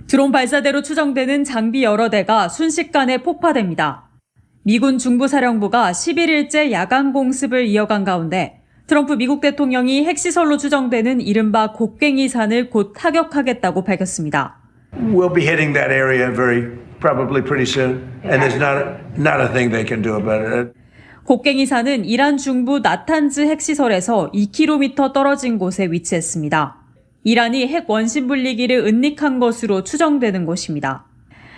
드론 발사대로 추정되는 장비 여러 대가 순식간에 폭파됩니다. 미군 중부사령부가 11일째 야간 공습을 이어간 가운데 트럼프 미국 대통령이 핵시설로 추정되는 이른바 곡괭이산을 곧 타격하겠다고 밝혔습니다. We'll be hitting that area probably pretty soon, and there's not a thing they can do about it. 곡괭이산은 이란 중부 나탄즈 핵시설에서 2km 떨어진 곳에 위치했습니다. 이란이 핵 원심 분리기를 은닉한 것으로 추정되는 곳입니다.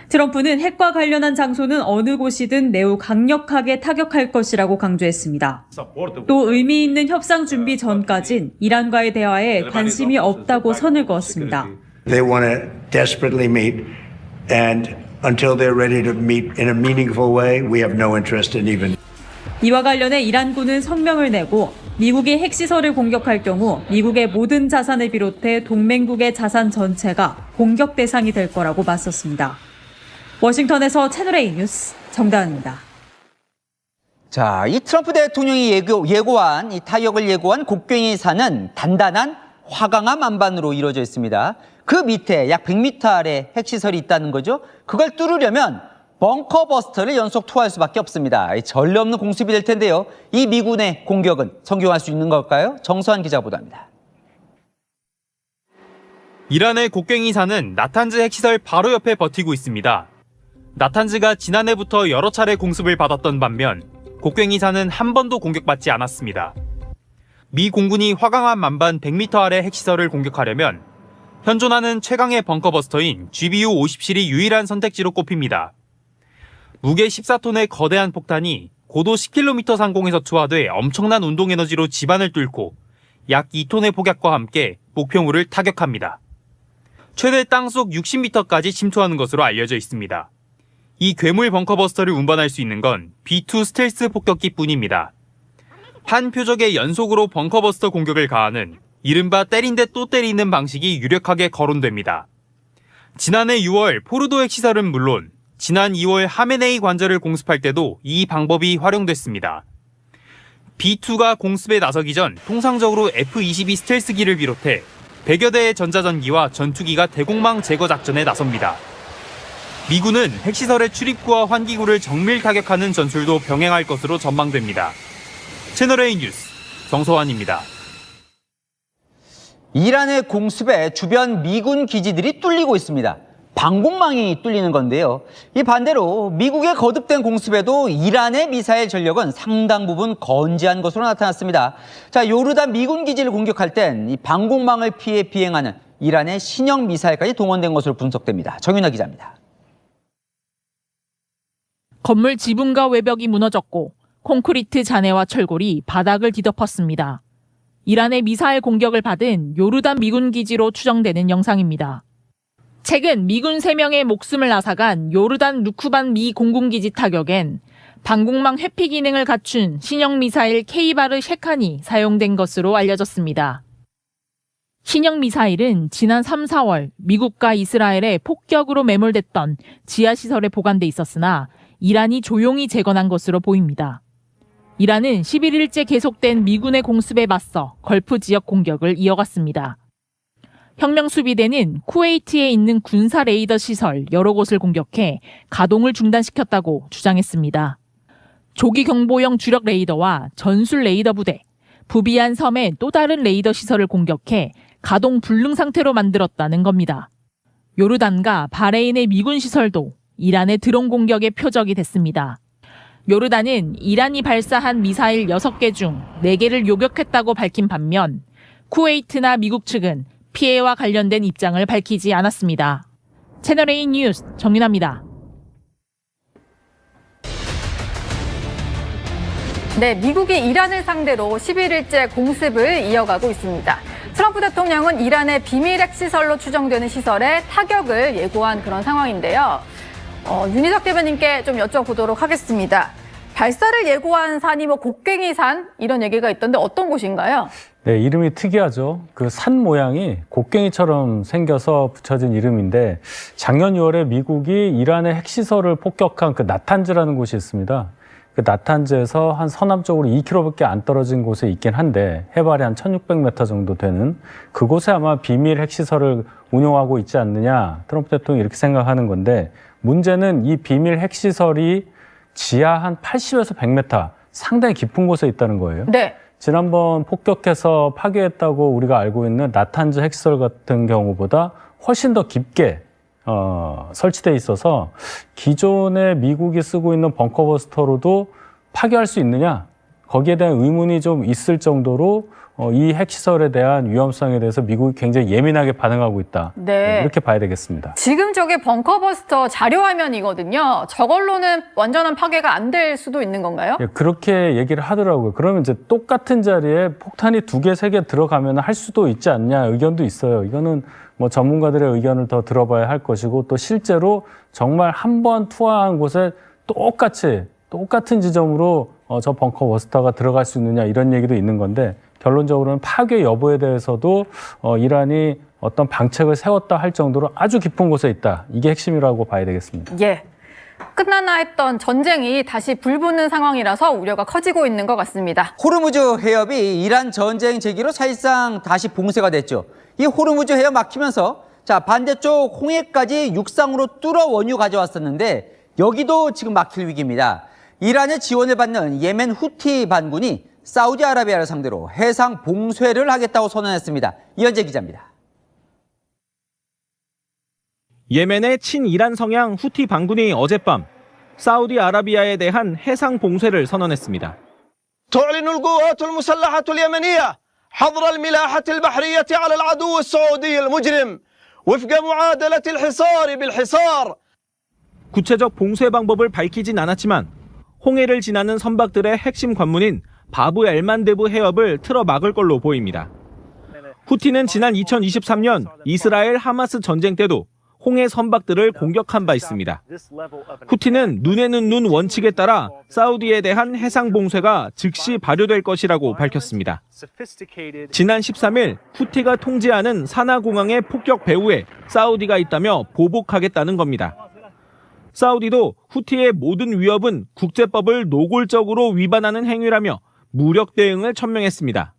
트럼프는 핵과 관련한 장소는 어느 곳이든 매우 강력하게 타격할 것이라고 강조했습니다. 또 의미 있는 협상 준비 전까진 이란과의 대화에 관심이 없다고 선을 그었습니다. They want to desperately meet, and until they're ready to meet in a meaningful way, we have no interest in even. 이와 관련해 이란군은 성명을 내고 미국이 핵시설을 공격할 경우 미국의 모든 자산을 비롯해 동맹국의 자산 전체가 공격 대상이 될 거라고 맞섰습니다. 워싱턴에서 채널A 뉴스 정다은입니다. 자, 이 트럼프 대통령이 예고한 이 타격을 예고한 곡괭이산은 단단한 화강암 안반으로 이루어져 있습니다. 그 밑에 약 100m 아래 핵시설이 있다는 거죠. 그걸 뚫으려면 벙커버스터를 연속 투하할 수밖에 없습니다. 전례 없는 공습이 될 텐데요. 이 미군의 공격은 성공할 수 있는 걸까요? 정서한 기자 보도합니다. 이란의 곡괭이산은 나탄즈 핵시설 바로 옆에 버티고 있습니다. 나탄즈가 지난해부터 여러 차례 공습을 받았던 반면 곡괭이산은 한 번도 공격받지 않았습니다. 미 공군이 화강암 만반 100m 아래 핵시설을 공격하려면 현존하는 최강의 벙커버스터인 GBU-50실이 유일한 선택지로 꼽힙니다. 무게 14톤의 거대한 폭탄이 고도 10km 상공에서 투하돼 엄청난 운동 에너지로 지반을 뚫고 약 2톤의 폭약과 함께 목표물을 타격합니다. 최대 땅속 60m까지 침투하는 것으로 알려져 있습니다. 이 괴물 벙커버스터를 운반할 수 있는 건 B-2 스텔스 폭격기뿐입니다. 한 표적에 연속으로 벙커버스터 공격을 가하는 이른바 때린 데 또 때리는 방식이 유력하게 거론됩니다. 지난해 6월 포르도 핵시설은 물론 지난 2월 하메네이 관절을 공습할 때도 이 방법이 활용됐습니다. B-2가 공습에 나서기 전 통상적으로 F-22 스텔스기를 비롯해 100여 대의 전자전기와 전투기가 대공망 제거 작전에 나섭니다. 미군은 핵시설의 출입구와 환기구를 정밀 타격하는 전술도 병행할 것으로 전망됩니다. 채널A 뉴스 정서환입니다. 이란의 공습에 주변 미군 기지들이 뚫리고 있습니다. 방공망이 뚫리는 건데요. 이 반대로 미국의 거듭된 공습에도 이란의 미사일 전력은 상당 부분 건재한 것으로 나타났습니다. 자, 요르단 미군 기지를 공격할 땐 이 방공망을 피해 비행하는 이란의 신형 미사일까지 동원된 것으로 분석됩니다. 정윤아 기자입니다. 건물 지붕과 외벽이 무너졌고 콘크리트 잔해와 철골이 바닥을 뒤덮었습니다. 이란의 미사일 공격을 받은 요르단 미군 기지로 추정되는 영상입니다. 최근 미군 3명의 목숨을 앗아간 요르단 루크반 미 공군기지 타격엔 방공망 회피 기능을 갖춘 신형 미사일 케이바르 셰칸이 사용된 것으로 알려졌습니다. 신형 미사일은 지난 3, 4월 미국과 이스라엘의 폭격으로 매몰됐던 지하시설에 보관돼 있었으나 이란이 조용히 재건한 것으로 보입니다. 이란은 11일째 계속된 미군의 공습에 맞서 걸프 지역 공격을 이어갔습니다. 혁명수비대는 쿠웨이트에 있는 군사 레이더 시설 여러 곳을 공격해 가동을 중단시켰다고 주장했습니다. 조기 경보용 주력 레이더와 전술 레이더 부대, 부비안 섬의 또 다른 레이더 시설을 공격해 가동 불능 상태로 만들었다는 겁니다. 요르단과 바레인의 미군 시설도 이란의 드론 공격의 표적이 됐습니다. 요르단은 이란이 발사한 미사일 6개 중 4개를 요격했다고 밝힌 반면 쿠웨이트나 미국 측은 피해와 관련된 입장을 밝히지 않았습니다. 채널A 뉴스 정윤아입니다. 네, 미국이 이란을 상대로 11일째 공습을 이어가고 있습니다. 트럼프 대통령은 이란의 비밀 핵시설로 추정되는 시설에 타격을 예고한 그런 상황인데요. 윤희석 대변인께 좀 여쭤보도록 하겠습니다. 발사를 예고한 산이 곡괭이산 이런 얘기가 있던데 어떤 곳인가요? 네, 이름이 특이하죠. 그 산 모양이 곡괭이처럼 생겨서 붙여진 이름인데 작년 6월에 미국이 이란의 핵시설을 폭격한 그 나탄즈라는 곳이 있습니다. 그 나탄즈에서 한 서남쪽으로 2km밖에 안 떨어진 곳에 있긴 한데 해발이 한 1600m 정도 되는 그곳에 아마 비밀 핵시설을 운용하고 있지 않느냐 트럼프 대통령이 이렇게 생각하는 건데 문제는 이 비밀 핵시설이 지하 한 80에서 100m 상당히 깊은 곳에 있다는 거예요. 네. 지난번 폭격해서 파괴했다고 우리가 알고 있는 나탄즈 핵시설 같은 경우보다 훨씬 더 깊게 설치돼 있어서 기존에 미국이 쓰고 있는 벙커버스터로도 파괴할 수 있느냐? 거기에 대한 의문이 좀 있을 정도로 이 핵시설에 대한 위험성에 대해서 미국이 굉장히 예민하게 반응하고 있다. 네. 이렇게 봐야 되겠습니다. 지금 저게 벙커버스터 자료화면이거든요. 저걸로는 완전한 파괴가 안 될 수도 있는 건가요? 예, 그렇게 얘기를 하더라고요. 그러면 이제 똑같은 자리에 폭탄이 2개, 3개 들어가면 할 수도 있지 않냐 의견도 있어요. 이거는 뭐 전문가들의 의견을 더 들어봐야 할 것이고 또 실제로 정말 한 번 투하한 곳에 똑같은 지점으로 저 벙커버스터가 들어갈 수 있느냐 이런 얘기도 있는 건데 결론적으로는 파괴 여부에 대해서도 이란이 어떤 방책을 세웠다 할 정도로 아주 깊은 곳에 있다. 이게 핵심이라고 봐야 되겠습니다. 예. 끝나나 했던 전쟁이 다시 불붙는 상황이라서 우려가 커지고 있는 것 같습니다. 호르무즈 해협이 이란 전쟁 제기로 사실상 다시 봉쇄가 됐죠. 이 호르무즈 해협 막히면서 반대쪽 홍해까지 육상으로 뚫어 원유 가져왔었는데 여기도 지금 막힐 위기입니다. 이란의 지원을 받는 예멘 후티 반군이 사우디아라비아를 상대로 해상 봉쇄를 하겠다고 선언했습니다. 이현재 기자입니다. 예멘의 친이란 성향 후티 반군이 어젯밤 사우디아라비아에 대한 해상 봉쇄를 선언했습니다. تعلن القوات المسلحة اليمنية حظر الملاحة البحرية على العدو السعودي المجرم وفق معادلة الحصار بالحصار. 구체적 봉쇄 방법을 밝히진 않았지만 홍해를 지나는 선박들의 핵심 관문인 바브 엘만데브 해협을 틀어 막을 걸로 보입니다. 후티는 지난 2023년 이스라엘 하마스 전쟁 때도 홍해 선박들을 공격한 바 있습니다. 후티는 눈에는 눈 원칙에 따라 사우디에 대한 해상 봉쇄가 즉시 발효될 것이라고 밝혔습니다. 지난 13일 후티가 통제하는 사나공항의 폭격 배후에 사우디가 있다며 보복하겠다는 겁니다. 사우디도 후티의 모든 위협은 국제법을 노골적으로 위반하는 행위라며 무력 대응을 천명했습니다.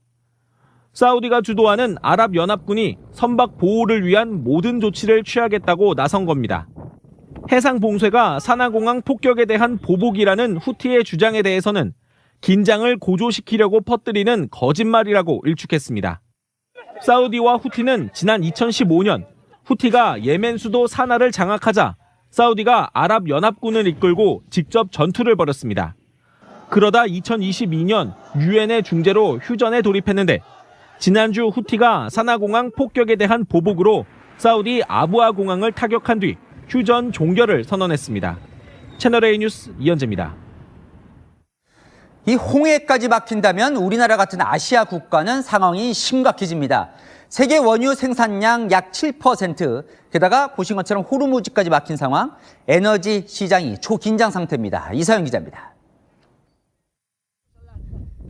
사우디가 주도하는 아랍연합군이 선박 보호를 위한 모든 조치를 취하겠다고 나선 겁니다. 해상 봉쇄가 사나공항 폭격에 대한 보복이라는 후티의 주장에 대해서는 긴장을 고조시키려고 퍼뜨리는 거짓말이라고 일축했습니다. 사우디와 후티는 지난 2015년 후티가 예멘 수도 사나를 장악하자 사우디가 아랍연합군을 이끌고 직접 전투를 벌였습니다. 그러다 2022년 유엔의 중재로 휴전에 돌입했는데 지난주 후티가 사나공항 폭격에 대한 보복으로 사우디 아부아 공항을 타격한 뒤 휴전 종결을 선언했습니다. 채널A 뉴스 이현재입니다. 이 홍해까지 막힌다면 우리나라 같은 아시아 국가는 상황이 심각해집니다. 세계 원유 생산량 약 7%, 게다가 보신 것처럼 호르무즈까지 막힌 상황, 에너지 시장이 초긴장 상태입니다. 이서영 기자입니다.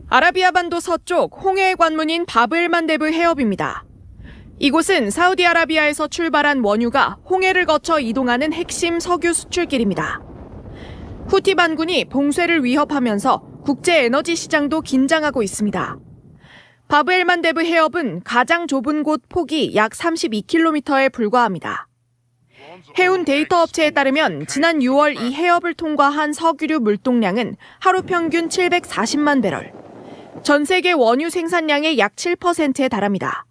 아라비아 반도 서쪽 홍해의 관문인 바브엘만데브 해협입니다. 이곳은 사우디아라비아에서 출발한 원유가 홍해를 거쳐 이동하는 핵심 석유 수출길입니다. 후티 반군이 봉쇄를 위협하면서 국제 에너지 시장도 긴장하고 있습니다. 바브엘만데브 해협은 가장 좁은 곳 폭이 약 32km에 불과합니다. 해운 데이터 업체에 따르면 지난 6월 이 해협을 통과한 석유류 물동량은 하루 평균 740만 배럴. 전 세계 원유 생산량의 약 7%에 달합니다.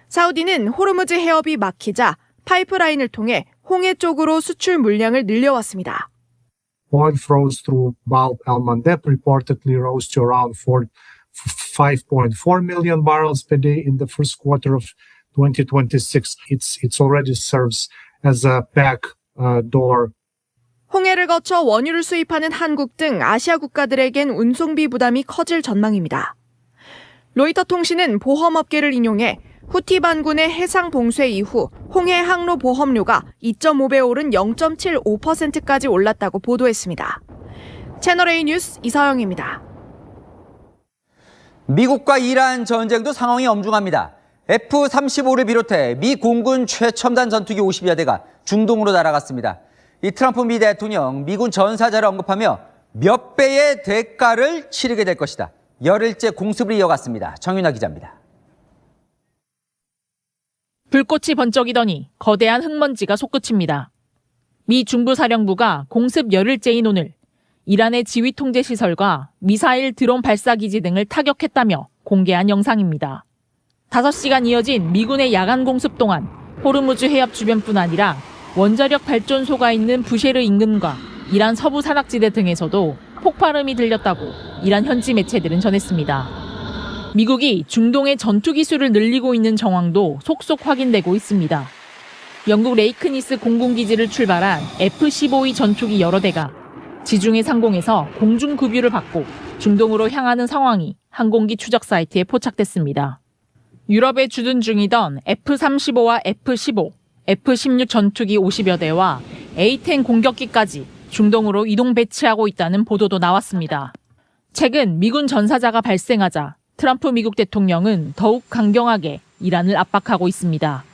사우디는 호르무즈 해협이 막히자 파이프라인을 통해 홍해 쪽으로 수출 물량을 늘려왔습니다. Oil flows through Bab el-Mandeb reportedly rose to around 5.4 million barrels per day in the first quarter of 2026. It's already serves as a backdoor. 홍해를 거쳐 원유를 수입하는 한국 등 아시아 국가들에겐 운송비 부담이 커질 전망입니다. 로이터 통신은 보험업계를 인용해 후티 반군의 해상 봉쇄 이후 홍해 항로 보험료가 2.5배 오른 0.75%까지 올랐다고 보도했습니다. 채널A 뉴스 이서영입니다. 미국과 이란 전쟁도 상황이 엄중합니다. F-35를 비롯해 미 공군 최첨단 전투기 50여 대가 중동으로 날아갔습니다. 이 트럼프 미 대통령 미군 전사자를 언급하며 몇 배의 대가를 치르게 될 것이다. 열흘째 공습을 이어갔습니다. 정윤아 기자입니다. 불꽃이 번쩍이더니 거대한 흙먼지가 솟구칩니다. 미 중부사령부가 공습 열흘째인 오늘 이란의 지휘 통제 시설과 미사일 드론 발사 기지 등을 타격했다며 공개한 영상입니다. 5시간 이어진 미군의 야간 공습 동안 호르무즈 해협 주변뿐 아니라 원자력 발전소가 있는 부쉐르 인근과 이란 서부 산악지대 등에서도 폭발음이 들렸다고 이란 현지 매체들은 전했습니다. 미국이 중동의 전투 기술을 늘리고 있는 정황도 속속 확인되고 있습니다. 영국 레이크니스 공군기지를 출발한 F-15E 전투기 여러 대가 지중해 상공에서 공중 급유를 받고 중동으로 향하는 상황이 항공기 추적 사이트에 포착됐습니다. 유럽에 주둔 중이던 F-35와 F-15, F-16 전투기 50여 대와 A-10 공격기까지 중동으로 이동 배치하고 있다는 보도도 나왔습니다. 최근 미군 전사자가 발생하자 트럼프 미국 대통령은 더욱 강경하게 이란을 압박하고 있습니다.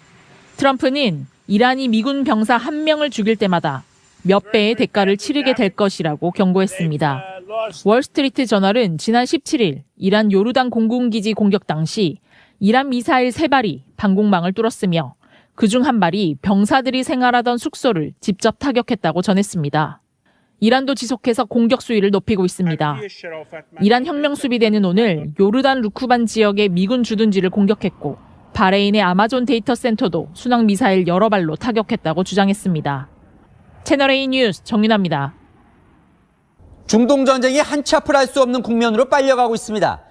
트럼프는 이란이 미군 병사 1명을 죽일 때마다 몇 배의 대가를 치르게 될 것이라고 경고했습니다. 월스트리트 저널은 지난 17일 이란 요르단 공군기지 공격 당시 이란 미사일 3발이 방공망을 뚫었으며 그중 1발이 병사들이 생활하던 숙소를 직접 타격했다고 전했습니다. 이란도 지속해서 공격 수위를 높이고 있습니다. 이란 혁명수비대는 오늘 요르단 루쿠반 지역의 미군 주둔지를 공격했고 바레인의 아마존 데이터 센터도 순항 미사일 여러 발로 타격했다고 주장했습니다. 채널A 뉴스 정윤아입니다. 중동 전쟁이 한치 앞을 알 수 없는 국면으로 빨려가고 있습니다.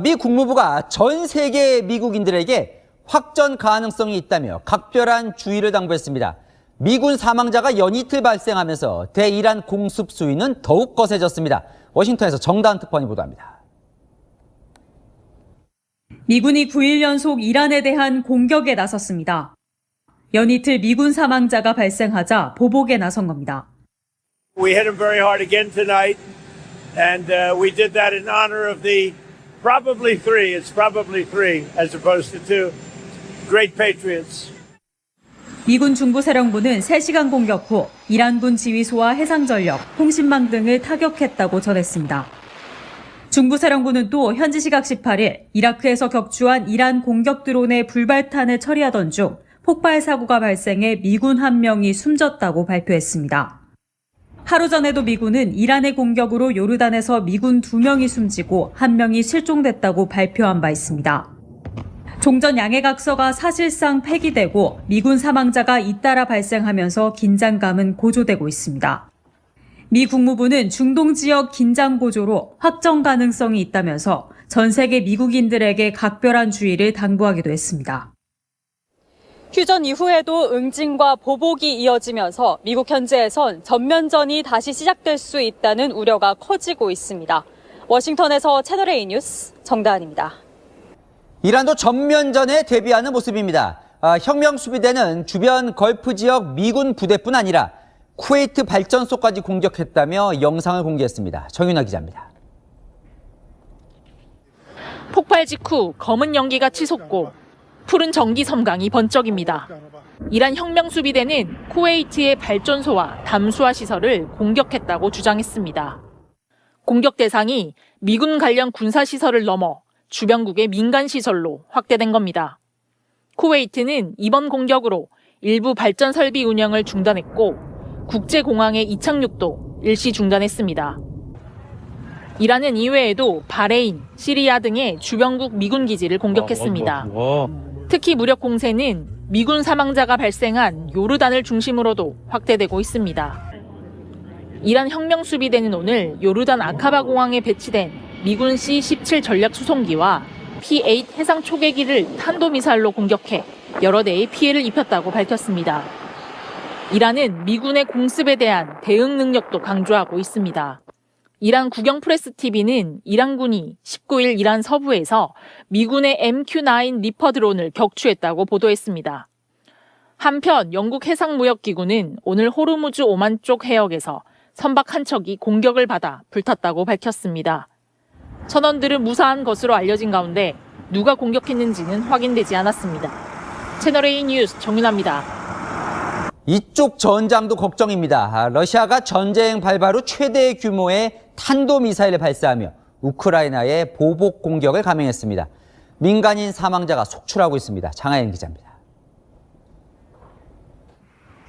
미 국무부가 전 세계 미국인들에게 확전 가능성이 있다며 각별한 주의를 당부했습니다. 미군 사망자가 연이틀 발생하면서 대이란 공습 수위는 더욱 거세졌습니다. 워싱턴에서 정다은 특파원이 보도합니다. 미군이 9일 연속 이란에 대한 공격에 나섰습니다. 연이틀 미군 사망자가 발생하자 보복에 나선 겁니다. We hit them very hard again tonight, and we did that in honor of the probably three, it's probably three, as opposed to two, great patriots. 미군 중부사령부는 3시간 공격 후 이란군 지휘소와 해상전력, 통신망 등을 타격했다고 전했습니다. 중부사령부는 또 현지 시각 18일 이라크에서 격추한 이란 공격 드론의 불발탄을 처리하던 중 폭발 사고가 발생해 미군 1명이 숨졌다고 발표했습니다. 하루 전에도 미군은 이란의 공격으로 요르단에서 미군 2명이 숨지고 1명이 실종됐다고 발표한 바 있습니다. 종전 양해각서가 사실상 폐기되고 미군 사망자가 잇따라 발생하면서 긴장감은 고조되고 있습니다. 미 국무부는 중동 지역 긴장 고조로 확정 가능성이 있다면서 전 세계 미국인들에게 각별한 주의를 당부하기도 했습니다. 휴전 이후에도 응징과 보복이 이어지면서 미국 현지에선 전면전이 다시 시작될 수 있다는 우려가 커지고 있습니다. 워싱턴에서 채널A 뉴스 정다은입니다. 이란도 전면전에 대비하는 모습입니다. 혁명수비대는 주변 걸프 지역 미군 부대뿐 아니라 쿠웨이트 발전소까지 공격했다며 영상을 공개했습니다. 정윤아 기자입니다. 폭발 직후 검은 연기가 치솟고 푸른 전기 섬광이 번쩍입니다. 이란 혁명수비대는 쿠웨이트의 발전소와 담수화 시설을 공격했다고 주장했습니다. 공격 대상이 미군 관련 군사시설을 넘어 주변국의 민간시설로 확대된 겁니다. 쿠웨이트는 이번 공격으로 일부 발전 설비 운영을 중단했고 국제공항의 이착륙도 일시 중단했습니다. 이란은 이외에도 바레인, 시리아 등의 주변국 미군 기지를 공격했습니다. 특히 무력 공세는 미군 사망자가 발생한 요르단을 중심으로도 확대되고 있습니다. 이란 혁명수비대는 오늘 요르단 아카바 공항에 배치된 미군 C-17 전략 수송기와 P-8 해상 초계기를 탄도미사일로 공격해 여러 대의 피해를 입혔다고 밝혔습니다. 이란은 미군의 공습에 대한 대응 능력도 강조하고 있습니다. 이란 국영프레스TV는 이란군이 19일 이란 서부에서 미군의 MQ-9 리퍼 드론을 격추했다고 보도했습니다. 한편 영국 해상무역기구는 오늘 호르무즈 오만 쪽 해역에서 선박 한 척이 공격을 받아 불탔다고 밝혔습니다. 선원들은 무사한 것으로 알려진 가운데 누가 공격했는지는 확인되지 않았습니다. 채널A 뉴스 정윤아입니다. 이쪽 전장도 걱정입니다. 러시아가 전쟁 발발 후 최대 규모의 탄도미사일을 발사하며 우크라이나에 보복 공격을 감행했습니다. 민간인 사망자가 속출하고 있습니다. 장하연 기자입니다.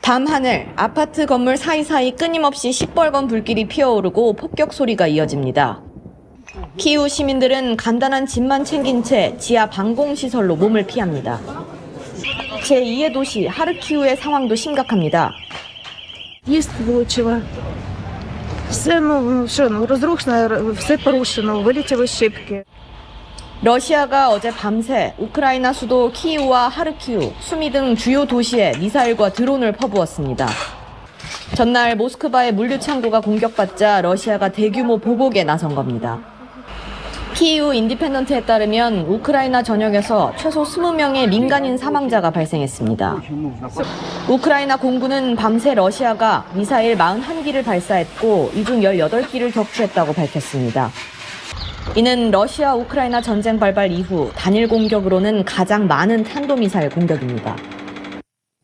밤하늘, 아파트 건물 사이사이 끊임없이 시뻘건 불길이 피어오르고 폭격 소리가 이어집니다. 키우 시민들은 간단한 짐만 챙긴 채 지하 방공시설로 몸을 피합니다. 제2의 도시 하르키우의 상황도 심각합니다. Їсти було чого. Все, розрушено, все порушено, вилетіли шибки. 러시아가 어제 밤새 우크라이나 수도 키이우와 하르키우, 수미 등 주요 도시에 미사일과 드론을 퍼부었습니다. 전날 모스크바의 물류 창고가 공격받자 러시아가 대규모 보복에 나선 겁니다. 키이우 인디펜던트에 따르면 우크라이나 전역에서 최소 20명의 민간인 사망자가 발생했습니다. 우크라이나 공군은 밤새 러시아가 미사일 41기를 발사했고 이 중 18기를 격추했다고 밝혔습니다. 이는 러시아 우크라이나 전쟁 발발 이후 단일 공격으로는 가장 많은 탄도미사일 공격입니다.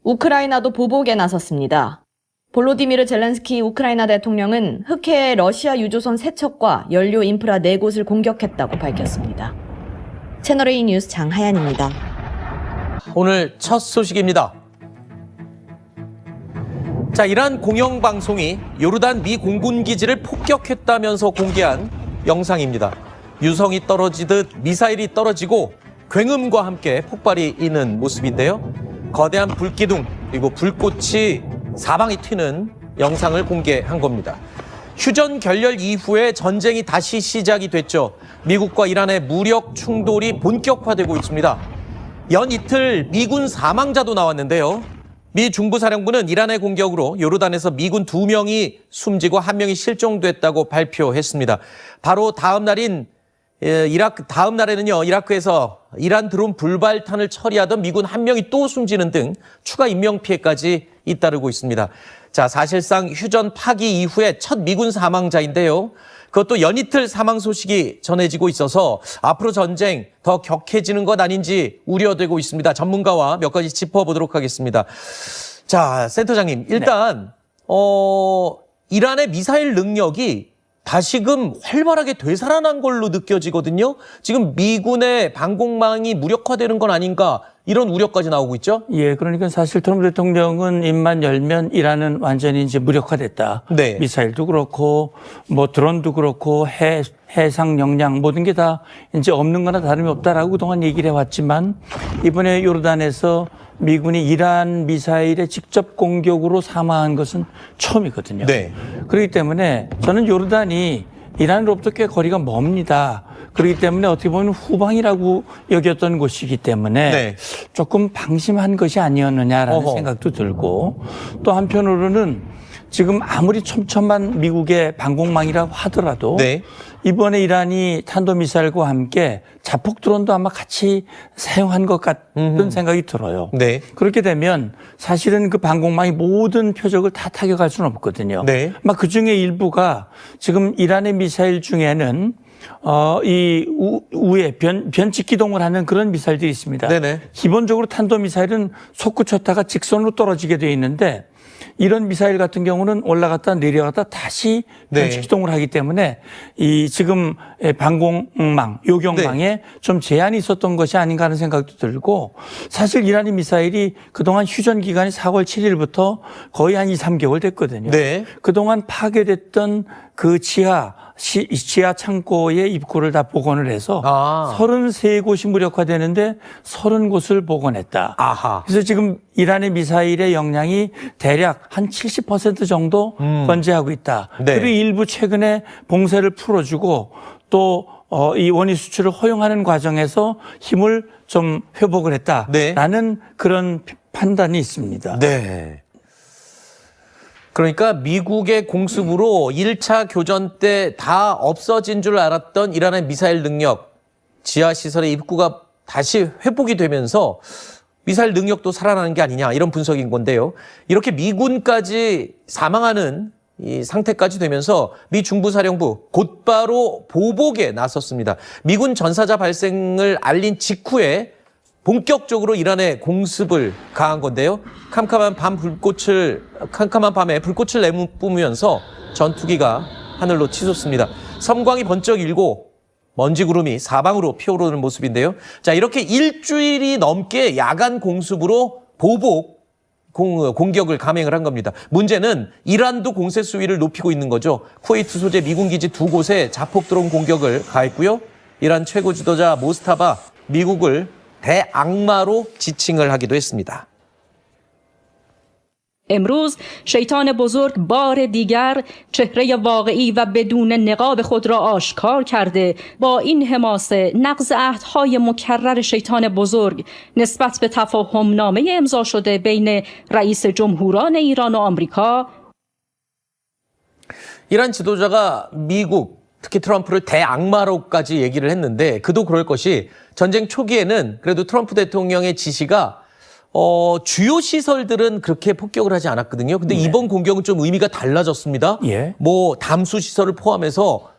우크라이나도 보복에 나섰습니다. 볼로디미르 젤렌스키 우크라이나 대통령은 흑해에 러시아 유조선 3척과 연료 인프라 4곳을 공격했다고 밝혔습니다. 채널A 뉴스 장하연입니다. 오늘 첫 소식입니다. 자, 이란 공영방송이 요르단 미 공군기지를 폭격했다면서 공개한 영상입니다. 유성이 떨어지듯 미사일이 떨어지고 굉음과 함께 폭발이 있는 모습인데요. 거대한 불기둥 그리고 불꽃이 사방이 튀는 영상을 공개한 겁니다. 휴전 결렬 이후에 전쟁이 다시 시작이 됐죠. 미국과 이란의 무력 충돌이 본격화되고 있습니다. 연 이틀 미군 사망자도 나왔는데요. 미 중부사령부는 이란의 공격으로 요르단에서 미군 2명이 숨지고 1명이 실종됐다고 발표했습니다. 바로 다음 날에는요, 이라크에서 이란 드론 불발탄을 처리하던 미군 1명이 또 숨지는 등 추가 인명피해까지 잇따르고 있습니다. 자, 사실상 휴전 파기 이후에 첫 미군 사망자인데요. 그것도 연이틀 사망 소식이 전해지고 있어서 앞으로 전쟁 더 격해지는 것 아닌지 우려되고 있습니다. 전문가와 몇 가지 짚어보도록 하겠습니다. 자, 센터장님, 일단 이란의 미사일 능력이 다시금 활발하게 되살아난 걸로 느껴지거든요. 지금 미군의 방공망이 무력화되는 건 아닌가 이런 우려까지 나오고 있죠. 예, 그러니까 사실 트럼프 대통령은 입만 열면 이란은 완전히 이제 무력화됐다. 네. 미사일도 그렇고 뭐 드론도 그렇고 해상 역량 모든 게 다 이제 없는 거나 다름이 없다라고 그동안 얘기를 해왔지만 이번에 요르단에서 미군이 이란 미사일의 직접 공격으로 사망한 것은 처음이거든요. 네. 그렇기 때문에 저는 요르단이 이란으로부터 꽤 거리가 멉니다. 그렇기 때문에 어떻게 보면 후방이라고 여겼던 곳이기 때문에 네. 조금 방심한 것이 아니었느냐라는 생각도 들고 또 한편으로는 지금 아무리 촘촘한 미국의 방공망이라고 하더라도 네. 이번에 이란이 탄도미사일과 함께 자폭 드론도 아마 같이 사용한 것 같은 생각이 들어요. 네. 그렇게 되면 사실은 그 방공망이 모든 표적을 다 타격할 수는 없거든요. 네. 아마 그중에 일부가 지금 이란의 미사일 중에는 이 우에 변칙 기동을 하는 그런 미사일들이 있습니다. 네네. 기본적으로 탄도미사일은 솟구쳤다가 직선으로 떨어지게 되어 있는데 이런 미사일 같은 경우는 올라갔다 내려갔다 다시 변칙 기동을 하기 때문에 이 지금 방공망, 요격망에 좀 제한이 있었던 것이 아닌가 하는 생각도 들고 사실 이란의 미사일이 그동안 휴전 기간이 4월 7일부터 거의 한 2, 3개월 됐거든요. 네. 그동안 파괴됐던 그 지하 창고의 입구를 다 복원을 해서 33곳이 무력화되는데 30곳을 복원했다. 아하. 그래서 지금 이란의 미사일의 역량이 대략 한 70% 정도 건재하고 있다. 네. 그리고 일부 최근에 봉쇄를 풀어주고 또 이 원유 수출을 허용하는 과정에서 힘을 좀 회복을 했다라는 그런 판단이 있습니다. 네. 그러니까 미국의 공습으로 1차 교전 때 다 없어진 줄 알았던 이란의 미사일 능력, 지하시설의 입구가 다시 회복이 되면서 미사일 능력도 살아나는 게 아니냐 이런 분석인 건데요. 이렇게 미군까지 사망하는 이 상태까지 되면서 미 중부사령부 곧바로 보복에 나섰습니다. 미군 전사자 발생을 알린 직후에 본격적으로 이란의 공습을 가한 건데요. 캄캄한 밤에 불꽃을 내뿜으면서 전투기가 하늘로 치솟습니다. 섬광이 번쩍 일고 먼지 구름이 사방으로 피어오르는 모습인데요. 자, 이렇게 일주일이 넘게 야간 공습으로 보복 공격을 감행을 한 겁니다. 문제는 이란도 공세 수위를 높이고 있는 거죠. 쿠웨이트 소재 미군 기지 2곳에 자폭 드론 공격을 가했고요. 이란 최고 지도자 모스타바 미국을 대악마로 지칭을 하기도 했습니다. امروز شیطان بزرگ بار دیگر چهره واقعی و بدون نقاب خود را آشکار کرده با این حماسه نقض عهدهای مکرر شیطان بزرگ نسبت به تفاهمنامه امضا شده بین رئیس جمهوران ایران و آمریکا 이란 지도자가 미국, 특히 트럼프를 대악마로까지 얘기를 했는데 그도 그럴 것이 전쟁 초기에는 그래도 트럼프 대통령의 지시가 주요 시설들은 그렇게 폭격을 하지 않았거든요. 근데 이번 공격은 좀 의미가 달라졌습니다. 뭐 담수 시설을 포함해서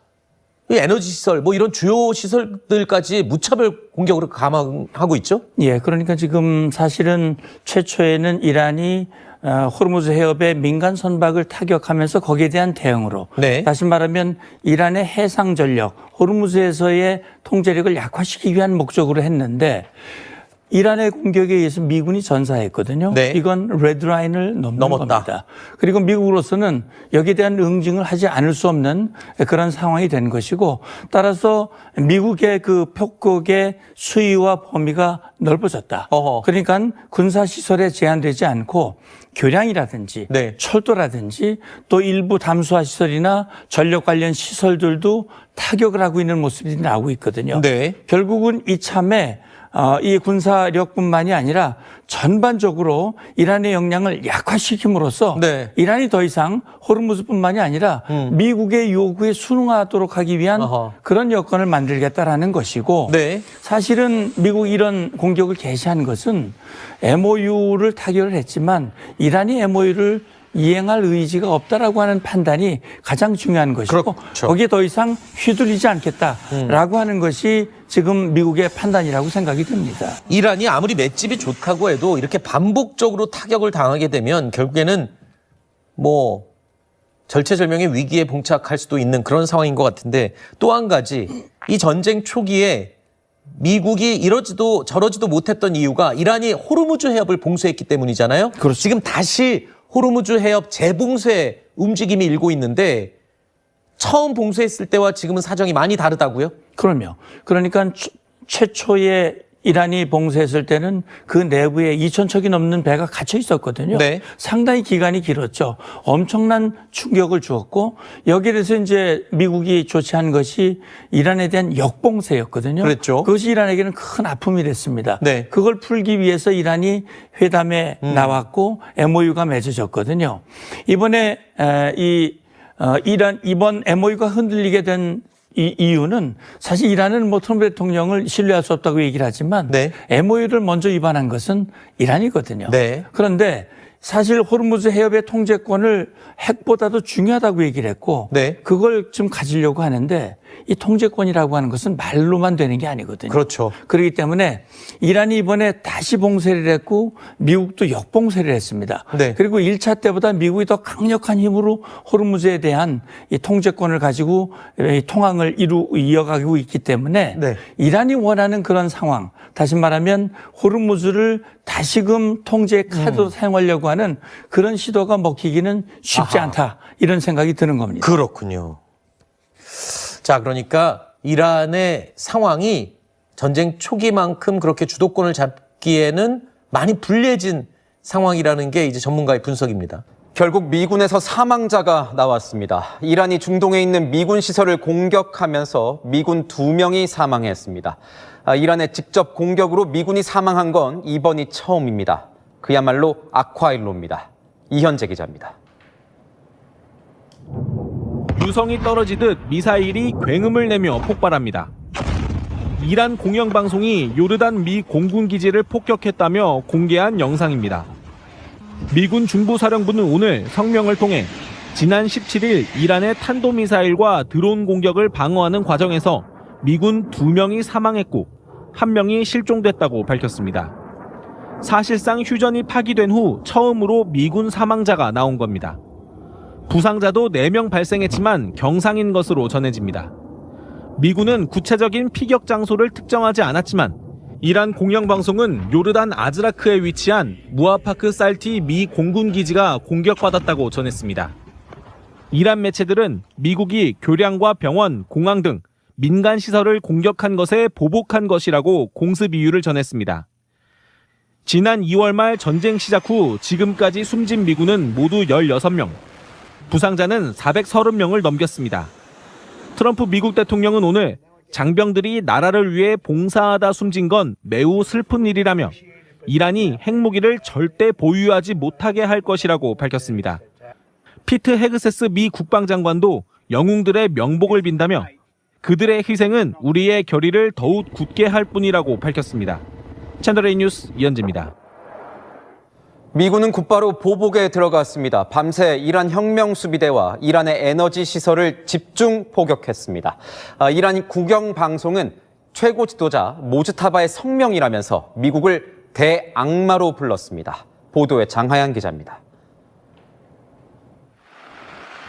에너지 시설, 뭐 이런 주요 시설들까지 무차별 공격으로 감행하고 있죠. 예, 그러니까 지금 사실은 최초에는 이란이 호르무즈 해협의 민간 선박을 타격하면서 거기에 대한 대응으로 다시 말하면 이란의 해상 전력, 호르무즈에서의 통제력을 약화시키기 위한 목적으로 했는데 이란의 공격에 의해서 미군이 전사했거든요. 이건 레드라인을 넘었다. 겁니다. 그리고 미국으로서는 여기에 대한 응징을 하지 않을 수 없는 그런 상황이 된 것이고 따라서 미국의 그 폭격의 수위와 범위가 넓어졌다. 그러니까 군사시설에 제한되지 않고 교량이라든지 철도라든지 또 일부 담수화 시설이나 전력 관련 시설들도 타격을 하고 있는 모습이 나오고 있거든요. 결국은 이참에 이 군사력뿐만이 아니라 전반적으로 이란의 역량을 약화시킴으로써 이란이 더 이상 호르무즈뿐만이 아니라 미국의 요구에 순응하도록 하기 위한 그런 여건을 만들겠다라는 것이고 사실은 미국이 이런 공격을 개시한 것은 MOU를 타결을 했지만 이란이 MOU를 이행할 의지가 없다라고 하는 판단이 가장 중요한 것이고 거기에 더 이상 휘둘리지 않겠다라고 하는 것이 지금 미국의 판단이라고 생각이 듭니다. 이란이 아무리 맷집이 좋다고 해도 이렇게 반복적으로 타격을 당하게 되면 결국에는 뭐 절체절명의 위기에 봉착할 수도 있는 그런 상황인 것 같은데 또 한 가지 이 전쟁 초기에 미국이 이러지도 저러지도 못했던 이유가 이란이 호르무즈 해협을 봉쇄했기 때문이잖아요. 지금 다시 호르무즈 해협 재봉쇄 움직임이 일고 있는데 처음 봉쇄했을 때와 지금은 사정이 많이 다르다고요? 그럼요. 그러니까 최초에 이란이 봉쇄했을 때는 그 내부에 2,000척이 넘는 배가 갇혀 있었거든요. 상당히 기간이 길었죠. 엄청난 충격을 주었고 여기에 대해서 이제 미국이 조치한 것이 이란에 대한 역봉쇄였거든요. 그것이 이란에게는 큰 아픔이 됐습니다. 그걸 풀기 위해서 이란이 회담에 나왔고 MOU가 맺어졌거든요. 이번에 이번 MOU가 흔들리게 된 이 이유는 사실 이란은 뭐 트럼프 대통령을 신뢰할 수 없다고 얘기를 하지만 MOU를 먼저 위반한 것은 이란이거든요. 그런데 사실 호르무즈 해협의 통제권을 핵보다도 중요하다고 얘기를 했고 그걸 좀 가지려고 하는데 이 통제권이라고 하는 것은 말로만 되는 게 아니거든요. 그렇기 때문에 이란이 이번에 다시 봉쇄를 했고 미국도 역봉쇄를 했습니다. 그리고 1차 때보다 미국이 더 강력한 힘으로 호르무즈에 대한 이 통제권을 가지고 이 통항을 이어가고 있기 때문에 이란이 원하는 그런 상황, 다시 말하면 호르무즈를 다시금 통제 카드로 사용하려고 하는 그런 시도가 먹히기는 쉽지 않다. 이런 생각이 드는 겁니다. 그렇군요. 자, 그러니까 이란의 상황이 전쟁 초기만큼 그렇게 주도권을 잡기에는 많이 불리해진 상황이라는 게 이제 전문가의 분석입니다. 결국 미군에서 사망자가 나왔습니다. 이란이 중동에 있는 미군 시설을 공격하면서 미군 2명이 사망했습니다. 이란의 직접 공격으로 미군이 사망한 건 이번이 처음입니다. 그야말로 악화일로입니다. 이현재 기자입니다. 유성이 떨어지듯 미사일이 굉음을 내며 폭발합니다. 이란 공영방송이 요르단 미 공군기지를 폭격했다며 공개한 영상입니다. 미군 중부사령부는 오늘 성명을 통해 지난 17일 이란의 탄도미사일과 드론 공격을 방어하는 과정에서 미군 2명이 사망했고 1명이 실종됐다고 밝혔습니다. 사실상 휴전이 파기된 후 처음으로 미군 사망자가 나온 겁니다. 부상자도 4명 발생했지만 경상인 것으로 전해집니다. 미군은 구체적인 피격 장소를 특정하지 않았지만 이란 공영방송은 요르단 아즈라크에 위치한 무아파크 살티 미 공군기지가 공격받았다고 전했습니다. 이란 매체들은 미국이 교량과 병원, 공항 등 민간 시설을 공격한 것에 보복한 것이라고 공습 이유를 전했습니다. 지난 2월 말 전쟁 시작 후 지금까지 숨진 미군은 모두 16명, 부상자는 430명을 넘겼습니다. 트럼프 미국 대통령은 오늘 장병들이 나라를 위해 봉사하다 숨진 건 매우 슬픈 일이라며 이란이 핵무기를 절대 보유하지 못하게 할 것이라고 밝혔습니다. 피트 헤그세스 미 국방장관도 영웅들의 명복을 빈다며 그들의 희생은 우리의 결의를 더욱 굳게 할 뿐이라고 밝혔습니다. 채널A 뉴스 이현지입니다. 미군은 곧바로 보복에 들어갔습니다. 밤새 이란 혁명수비대와 이란의 에너지 시설을 집중 포격했습니다. 이란 국영방송은 최고 지도자 모즈타바의 성명이라면서 미국을 대악마로 불렀습니다. 보도에 장하양 기자입니다.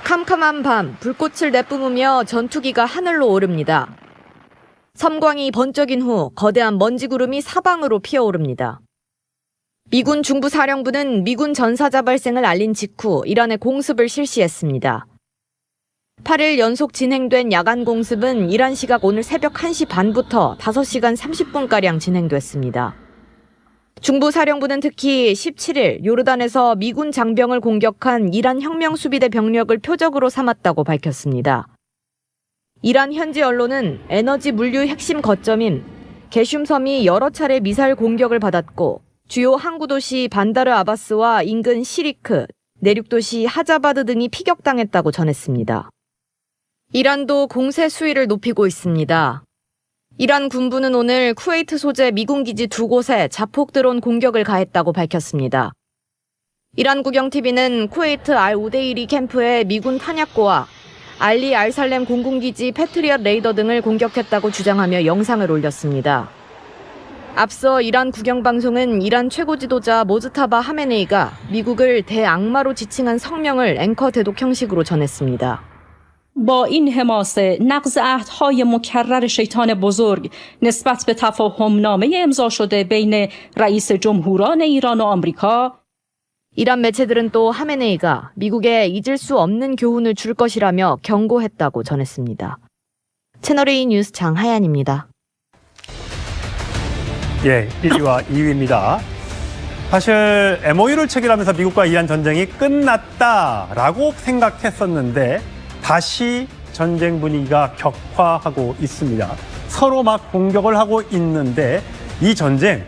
캄캄한 밤, 불꽃을 내뿜으며 전투기가 하늘로 오릅니다. 섬광이 번쩍인 후 거대한 먼지 구름이 사방으로 피어오릅니다. 미군 중부사령부는 미군 전사자 발생을 알린 직후 이란의 공습을 실시했습니다. 8일 연속 진행된 야간 공습은 이란 시각 오늘 새벽 1시 반부터 5시간 30분가량 진행됐습니다. 중부사령부는 특히 17일 요르단에서 미군 장병을 공격한 이란 혁명수비대 병력을 표적으로 삼았다고 밝혔습니다. 이란 현지 언론은 에너지 물류 핵심 거점인 게슘섬이 여러 차례 미사일 공격을 받았고 주요 항구 도시 반다르 아바스와 인근 시리크, 내륙 도시 하자바드 등이 피격당했다고 전했습니다. 이란도 공세 수위를 높이고 있습니다. 이란 군부는 오늘 쿠웨이트 소재 미군 기지 2곳에 자폭 드론 공격을 가했다고 밝혔습니다. 이란 국영TV는 쿠웨이트 알-우데이리 캠프의 미군 탄약고와 알리 알살렘 공군기지 패트리엇 레이더 등을 공격했다고 주장하며 영상을 올렸습니다. 앞서 이란 국영방송은 이란 최고 지도자 모즈타바 하메네이가 미국을 대악마로 지칭한 성명을 앵커 대독 형식으로 전했습니다. با این حماسه نقض عهدهای مکرر شیطان بزرگ نسبت به تفاهمنامه امضا شده بین رئیس جمهوران ایران و آمریکا 이란 매체들은 또 하메네이가 미국에 잊을 수 없는 교훈을 줄 것이라며 경고했다고 전했습니다. 채널A 뉴스 장하얀입니다. 예, 1위와 2위입니다. 사실 MOU를 체결하면서 미국과 이란 전쟁이 끝났다라고 생각했었는데 다시 전쟁 분위기가 격화하고 있습니다. 서로 막 공격을 하고 있는데 이 전쟁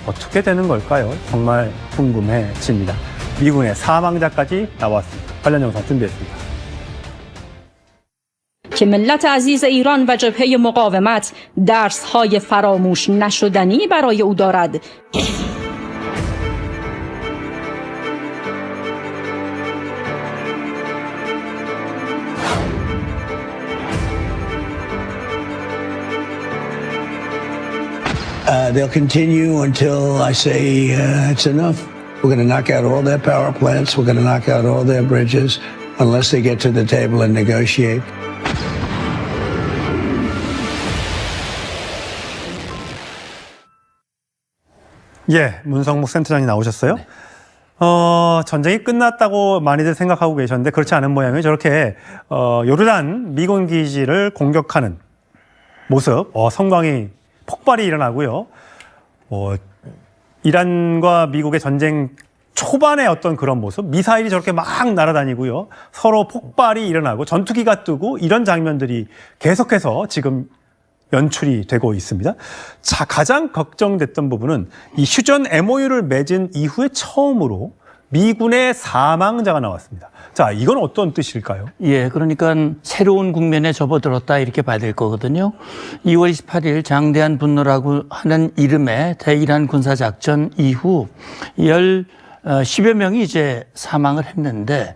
어떻게 되는 걸까요? 정말 궁금해집니다. 미군의 사망자까지 나왔습니다. 관련 영상 준비했습니다. که ملت عزیز ایران و جبهه مقاومت درس‌های فراموش نشدنی برای او دارد. They'll continue until I say it's enough. We're going to knock out all their power plants. We're going to knock out all their bridges unless they get to the table and negotiate. 예, 문성목 센터장이 나오셨어요. 네. 전쟁이 끝났다고 많이들 생각하고 계셨는데 그렇지 않은 모양이에요. 저렇게 요르단 미군 기지를 공격하는 모습, 성광이 폭발이 일어나고요. 이란과 미국의 전쟁 초반의 어떤 그런 모습, 미사일이 저렇게 막 날아다니고요. 서로 폭발이 일어나고 전투기가 뜨고 이런 장면들이 계속해서 지금 연출이 되고 있습니다. 자, 가장 걱정됐던 부분은 이 휴전 MOU를 맺은 이후에 처음으로 미군의 사망자가 나왔습니다. 자, 이건 어떤 뜻일까요? 예, 그러니까 새로운 국면에 접어들었다 이렇게 봐야 될 거거든요. 2월 28일 장대한 분노라고 하는 이름의 대이란 군사작전 이후 10여 명이 이제 사망을 했는데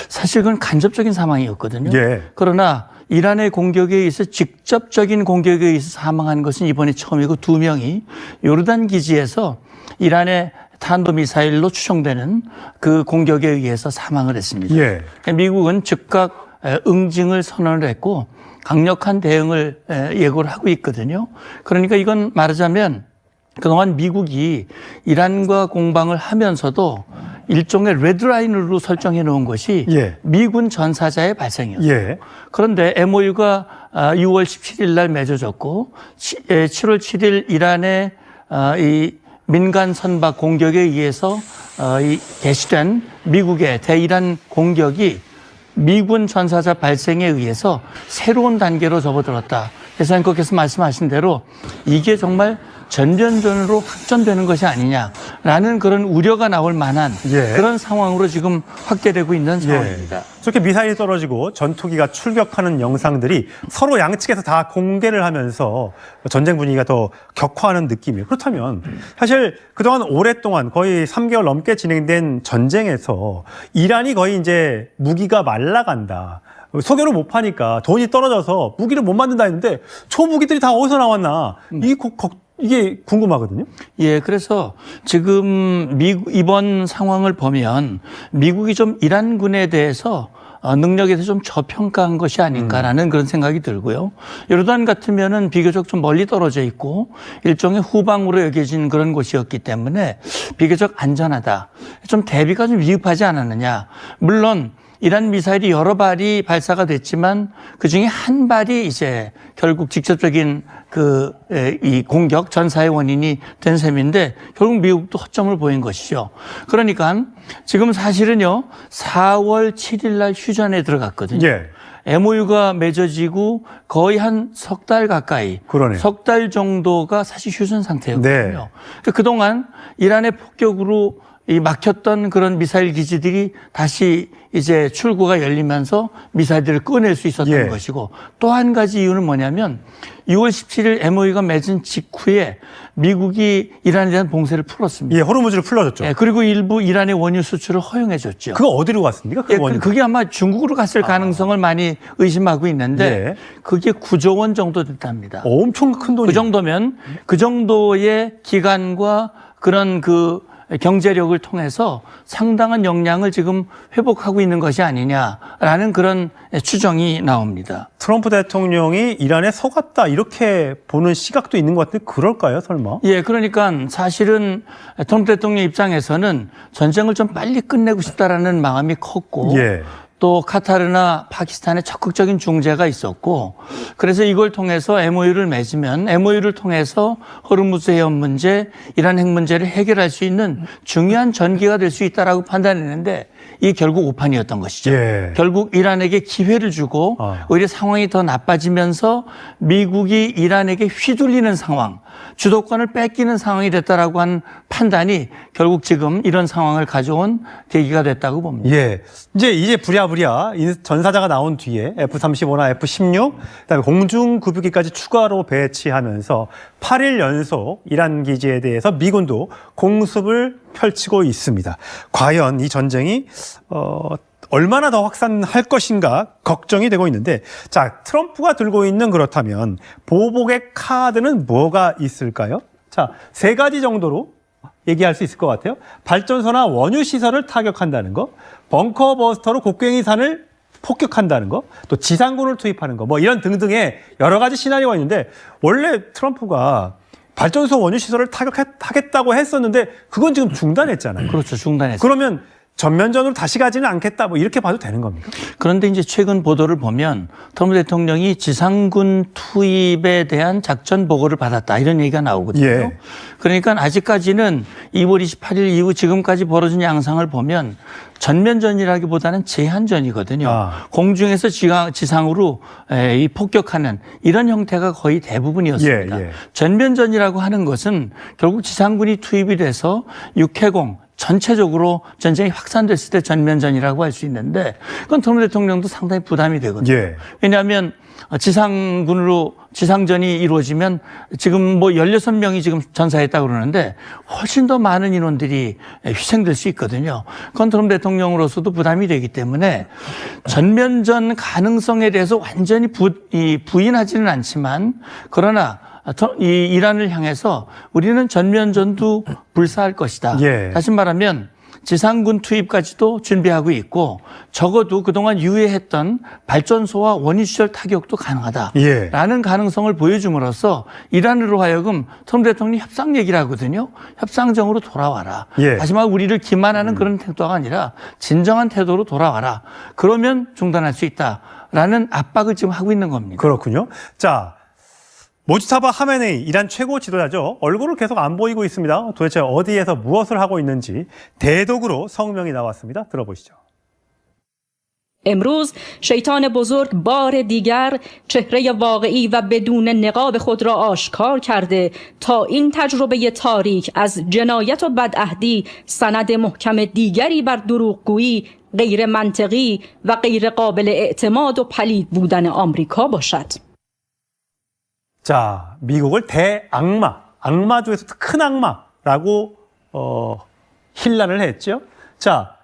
사실 그건 간접적인 사망이었거든요. 예. 그러나 이란의 공격에 의해서 직접적인 공격에 의해서 사망한 것은 이번이 처음이고 2명이 요르단 기지에서 이란의 탄도미사일로 추정되는 그 공격에 의해서 사망을 했습니다. 예. 미국은 즉각 응징을 선언을 했고 강력한 대응을 예고를 하고 있거든요. 그러니까 이건 말하자면 그동안 미국이 이란과 공방을 하면서도 일종의 레드라인으로 설정해 놓은 것이 미군 전사자의 발생이었어요. 그런데 MOU가 6월 17일 날 맺어졌고 7월 7일 이란의 이 민간 선박 공격에 의해서 이 개시된 미국의 대이란 공격이 미군 전사자 발생에 의해서 새로운 단계로 접어들었다. 그래서 앵커께서 말씀하신 대로 이게 정말 전면전으로 확전되는 것이 아니냐라는 그런 우려가 나올 만한 그런 상황으로 지금 확대되고 있는 상황입니다. 저렇게 미사일이 떨어지고 전투기가 출격하는 영상들이 서로 양측에서 다 공개를 하면서 전쟁 분위기가 더 격화하는 느낌이에요. 그렇다면 사실 그동안 오랫동안 거의 3개월 넘게 진행된 전쟁에서 이란이 거의 이제 무기가 말라간다. 석유를 못 파니까 돈이 떨어져서 무기를 못 만든다 했는데 초무기들이 다 어디서 나왔나. 이게 궁금하거든요. 예, 그래서 지금 이번 상황을 보면 미국이 좀 이란군에 대해서 능력에 대해서 좀 저평가한 것이 아닌가라는 그런 생각이 들고요. 요르단 같으면은 비교적 좀 멀리 떨어져 있고 일종의 후방으로 여겨진 그런 곳이었기 때문에 비교적 안전하다. 좀 대비가 좀 위급하지 않았느냐. 물론 이란 미사일이 여러 발이 발사가 됐지만 그중에 한 발이 이제 결국 직접적인 이 공격 전사의 원인이 된 셈인데 결국 미국도 허점을 보인 것이죠. 그러니까 지금 사실은요 4월 7일 날 휴전에 들어갔거든요. MOU가 맺어지고 거의 한 석 달 가까이, 석 달 정도가 사실 휴전 상태였거든요. 그동안 이란의 폭격으로 이 막혔던 그런 미사일 기지들이 다시 이제 출구가 열리면서 미사일들을 꺼낼 수 있었던 것이고 또 한 가지 이유는 뭐냐면 6월 17일 MOU가 맺은 직후에 미국이 이란에 대한 봉쇄를 풀었습니다. 호르무즈를 풀어줬죠. 그리고 일부 이란의 원유 수출을 허용해줬죠. 그거 어디로 갔습니까? 그게 아마 중국으로 갔을 가능성을 많이 의심하고 있는데 그게 9조 원 정도 됐답니다. 엄청 큰 돈이죠. 그 정도면 그 정도의 기간과 그런 경제력을 통해서 상당한 역량을 지금 회복하고 있는 것이 아니냐라는 그런 추정이 나옵니다. 트럼프 대통령이 이란에 속았다 이렇게 보는 시각도 있는 것 같은데 그럴까요, 설마? 예, 그러니까 사실은 트럼프 대통령 입장에서는 전쟁을 좀 빨리 끝내고 싶다라는 마음이 컸고 또 카타르나 파키스탄의 적극적인 중재가 있었고 그래서 이걸 통해서 MOU를 맺으면 MOU를 통해서 호르무즈 해협 문제, 이란 핵 문제를 해결할 수 있는 중요한 전기가 될 수 있다라고 판단했는데 이게 결국 오판이었던 것이죠. 결국 이란에게 기회를 주고 오히려 상황이 더 나빠지면서 미국이 이란에게 휘둘리는 상황, 주도권을 뺏기는 상황이 됐다라고 한 판단이 결국 지금 이런 상황을 가져온 계기가 됐다고 봅니다. 이제 부랴부랴 전사자가 나온 뒤에 F-35나 F-16, 그다음에 공중급유기까지 추가로 배치하면서 8일 연속 이란 기지에 대해서 미군도 공습을 펼치고 있습니다. 과연 이 전쟁이 얼마나 더 확산할 것인가 걱정이 되고 있는데 자, 트럼프가 들고 있는 그렇다면 보복의 카드는 뭐가 있을까요? 자, 3가지 정도로 얘기할 수 있을 것 같아요. 발전소나 원유 시설을 타격한다는 거, 벙커 버스터로 곡괭이 산을 폭격한다는 거, 또 지상군을 투입하는 거, 뭐 이런 등등의 여러 가지 시나리오가 있는데 원래 트럼프가 발전소 원유 시설을 타격하겠다고 했었는데 그건 지금 중단했잖아요. 그렇죠. 중단했어요. 그러면 전면전으로 다시 가지는 않겠다, 뭐 이렇게 봐도 되는 겁니까? 그런데 이제 최근 보도를 보면 트럼프 대통령이 지상군 투입에 대한 작전 보고를 받았다 이런 얘기가 나오거든요. 그러니까 아직까지는 2월 28일 이후 지금까지 벌어진 양상을 보면 전면전이라기보다는 제한전이거든요. 공중에서 지상으로 이 폭격하는 이런 형태가 거의 대부분이었습니다. 전면전이라고 하는 것은 결국 지상군이 투입이 돼서 육해공 전체적으로 전쟁이 확산됐을 때 전면전이라고 할 수 있는데 그건 트럼프 대통령도 상당히 부담이 되거든요. 왜냐하면 지상전이 이루어지면 지금 뭐 16명이 지금 전사했다고 그러는데 훨씬 더 많은 인원들이 희생될 수 있거든요. 그건 트럼프 대통령으로서도 부담이 되기 때문에 전면전 가능성에 대해서 완전히 부인하지는 않지만 그러나 이 이란을 향해서 우리는 전면전도 불사할 것이다. 다시 말하면 지상군 투입까지도 준비하고 있고 적어도 그동안 유예했던 발전소와 원유 시설 타격도 가능하다라는 가능성을 보여줌으로써 이란으로 하여금 트럼프 대통령이 협상 얘기를 하거든요. 협상정으로 돌아와라. 마지막 우리를 기만하는 그런 태도가 아니라 진정한 태도로 돌아와라. 그러면 중단할 수 있다라는 압박을 지금 하고 있는 겁니다. 그렇군요. 자, 모지타바 하메네이 이란 최고 지도자죠. 얼굴을 계속 안 보이고 있습니다. 도대체 어디에서 무엇을 하고 있는지 대독으로 성명이 나왔습니다. 들어보시죠. امروز شیطان بزرگ بار دیگر چهره واقعی و بدون نقاب خود را آشکار کرده تا این تجربه تاریک از جنایت و بدعهدی سند محکم دیگری بر دروغگویی غیر منطقی و غیر قابل اعتماد و پلید بودن آمریکا باشد. 자, 미국을 대악마, 악마 중에서도 큰 악마라고 힐난을 했죠. 자,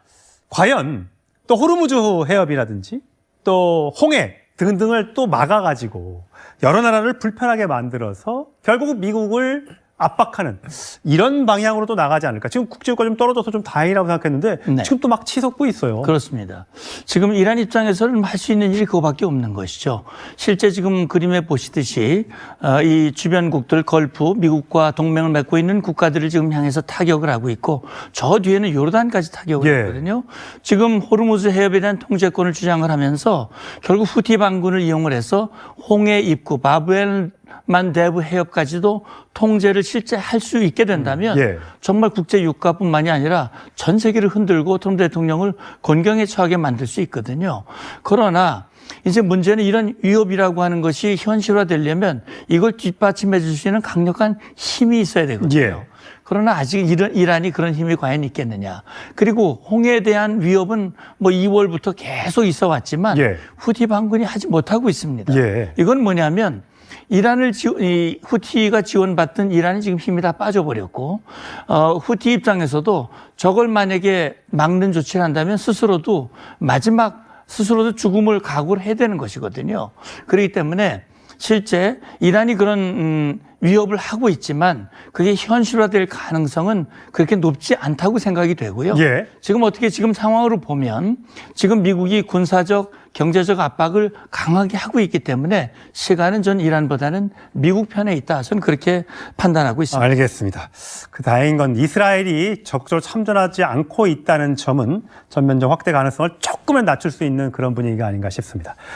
과연 또 호르무즈 해협이라든지 또 홍해 등등을 또 막아가지고 여러 나라를 불편하게 만들어서 결국 미국을 압박하는 이런 방향으로 또 나가지 않을까. 지금 국제유가 좀 떨어져서 좀 다행이라고 생각했는데 지금 또 막 치솟고 있어요. 그렇습니다. 지금 이란 입장에서는 할 수 있는 일이 그거밖에 없는 것이죠. 실제 지금 그림에 보시듯이 이 주변국들 걸프, 미국과 동맹을 맺고 있는 국가들을 지금 향해서 타격을 하고 있고 저 뒤에는 요르단까지 타격을 했거든요. 지금 호르무즈 해협에 대한 통제권을 주장을 하면서 결국 후티 반군을 이용을 해서 홍해 입구, 바브엘 만대부 해협까지도 통제를 실제 할 수 있게 된다면 정말 국제 유가뿐만이 아니라 전 세계를 흔들고 트럼프 대통령을 곤경에 처하게 만들 수 있거든요. 그러나 이제 문제는 이런 위협이라고 하는 것이 현실화되려면 이걸 뒷받침해 줄 수 있는 강력한 힘이 있어야 되거든요. 그러나 아직 이란이 그런 힘이 과연 있겠느냐. 그리고 홍해에 대한 위협은 뭐 2월부터 계속 있어 왔지만 후티 반군이 하지 못하고 있습니다. 이건 뭐냐면 이란을 후티가 지원받던 이란이 지금 힘이 다 빠져버렸고 후티 입장에서도 저걸 만약에 막는 조치를 한다면 스스로도 죽음을 각오를 해야 되는 것이거든요. 그렇기 때문에 실제 이란이 그런 위협을 하고 있지만 그게 현실화될 가능성은 그렇게 높지 않다고 생각이 되고요. 지금 상황으로 보면 지금 미국이 군사적, 경제적 압박을 강하게 하고 있기 때문에 시간은 전 이란보다는 미국 편에 있다. 저는 그렇게 판단하고 있습니다. 알겠습니다. 그 다행인 건 이스라엘이 적극적으로 참전하지 않고 있다는 점은 전면적 확대 가능성을 조금은 낮출 수 있는 그런 분위기가 아닌가 싶습니다.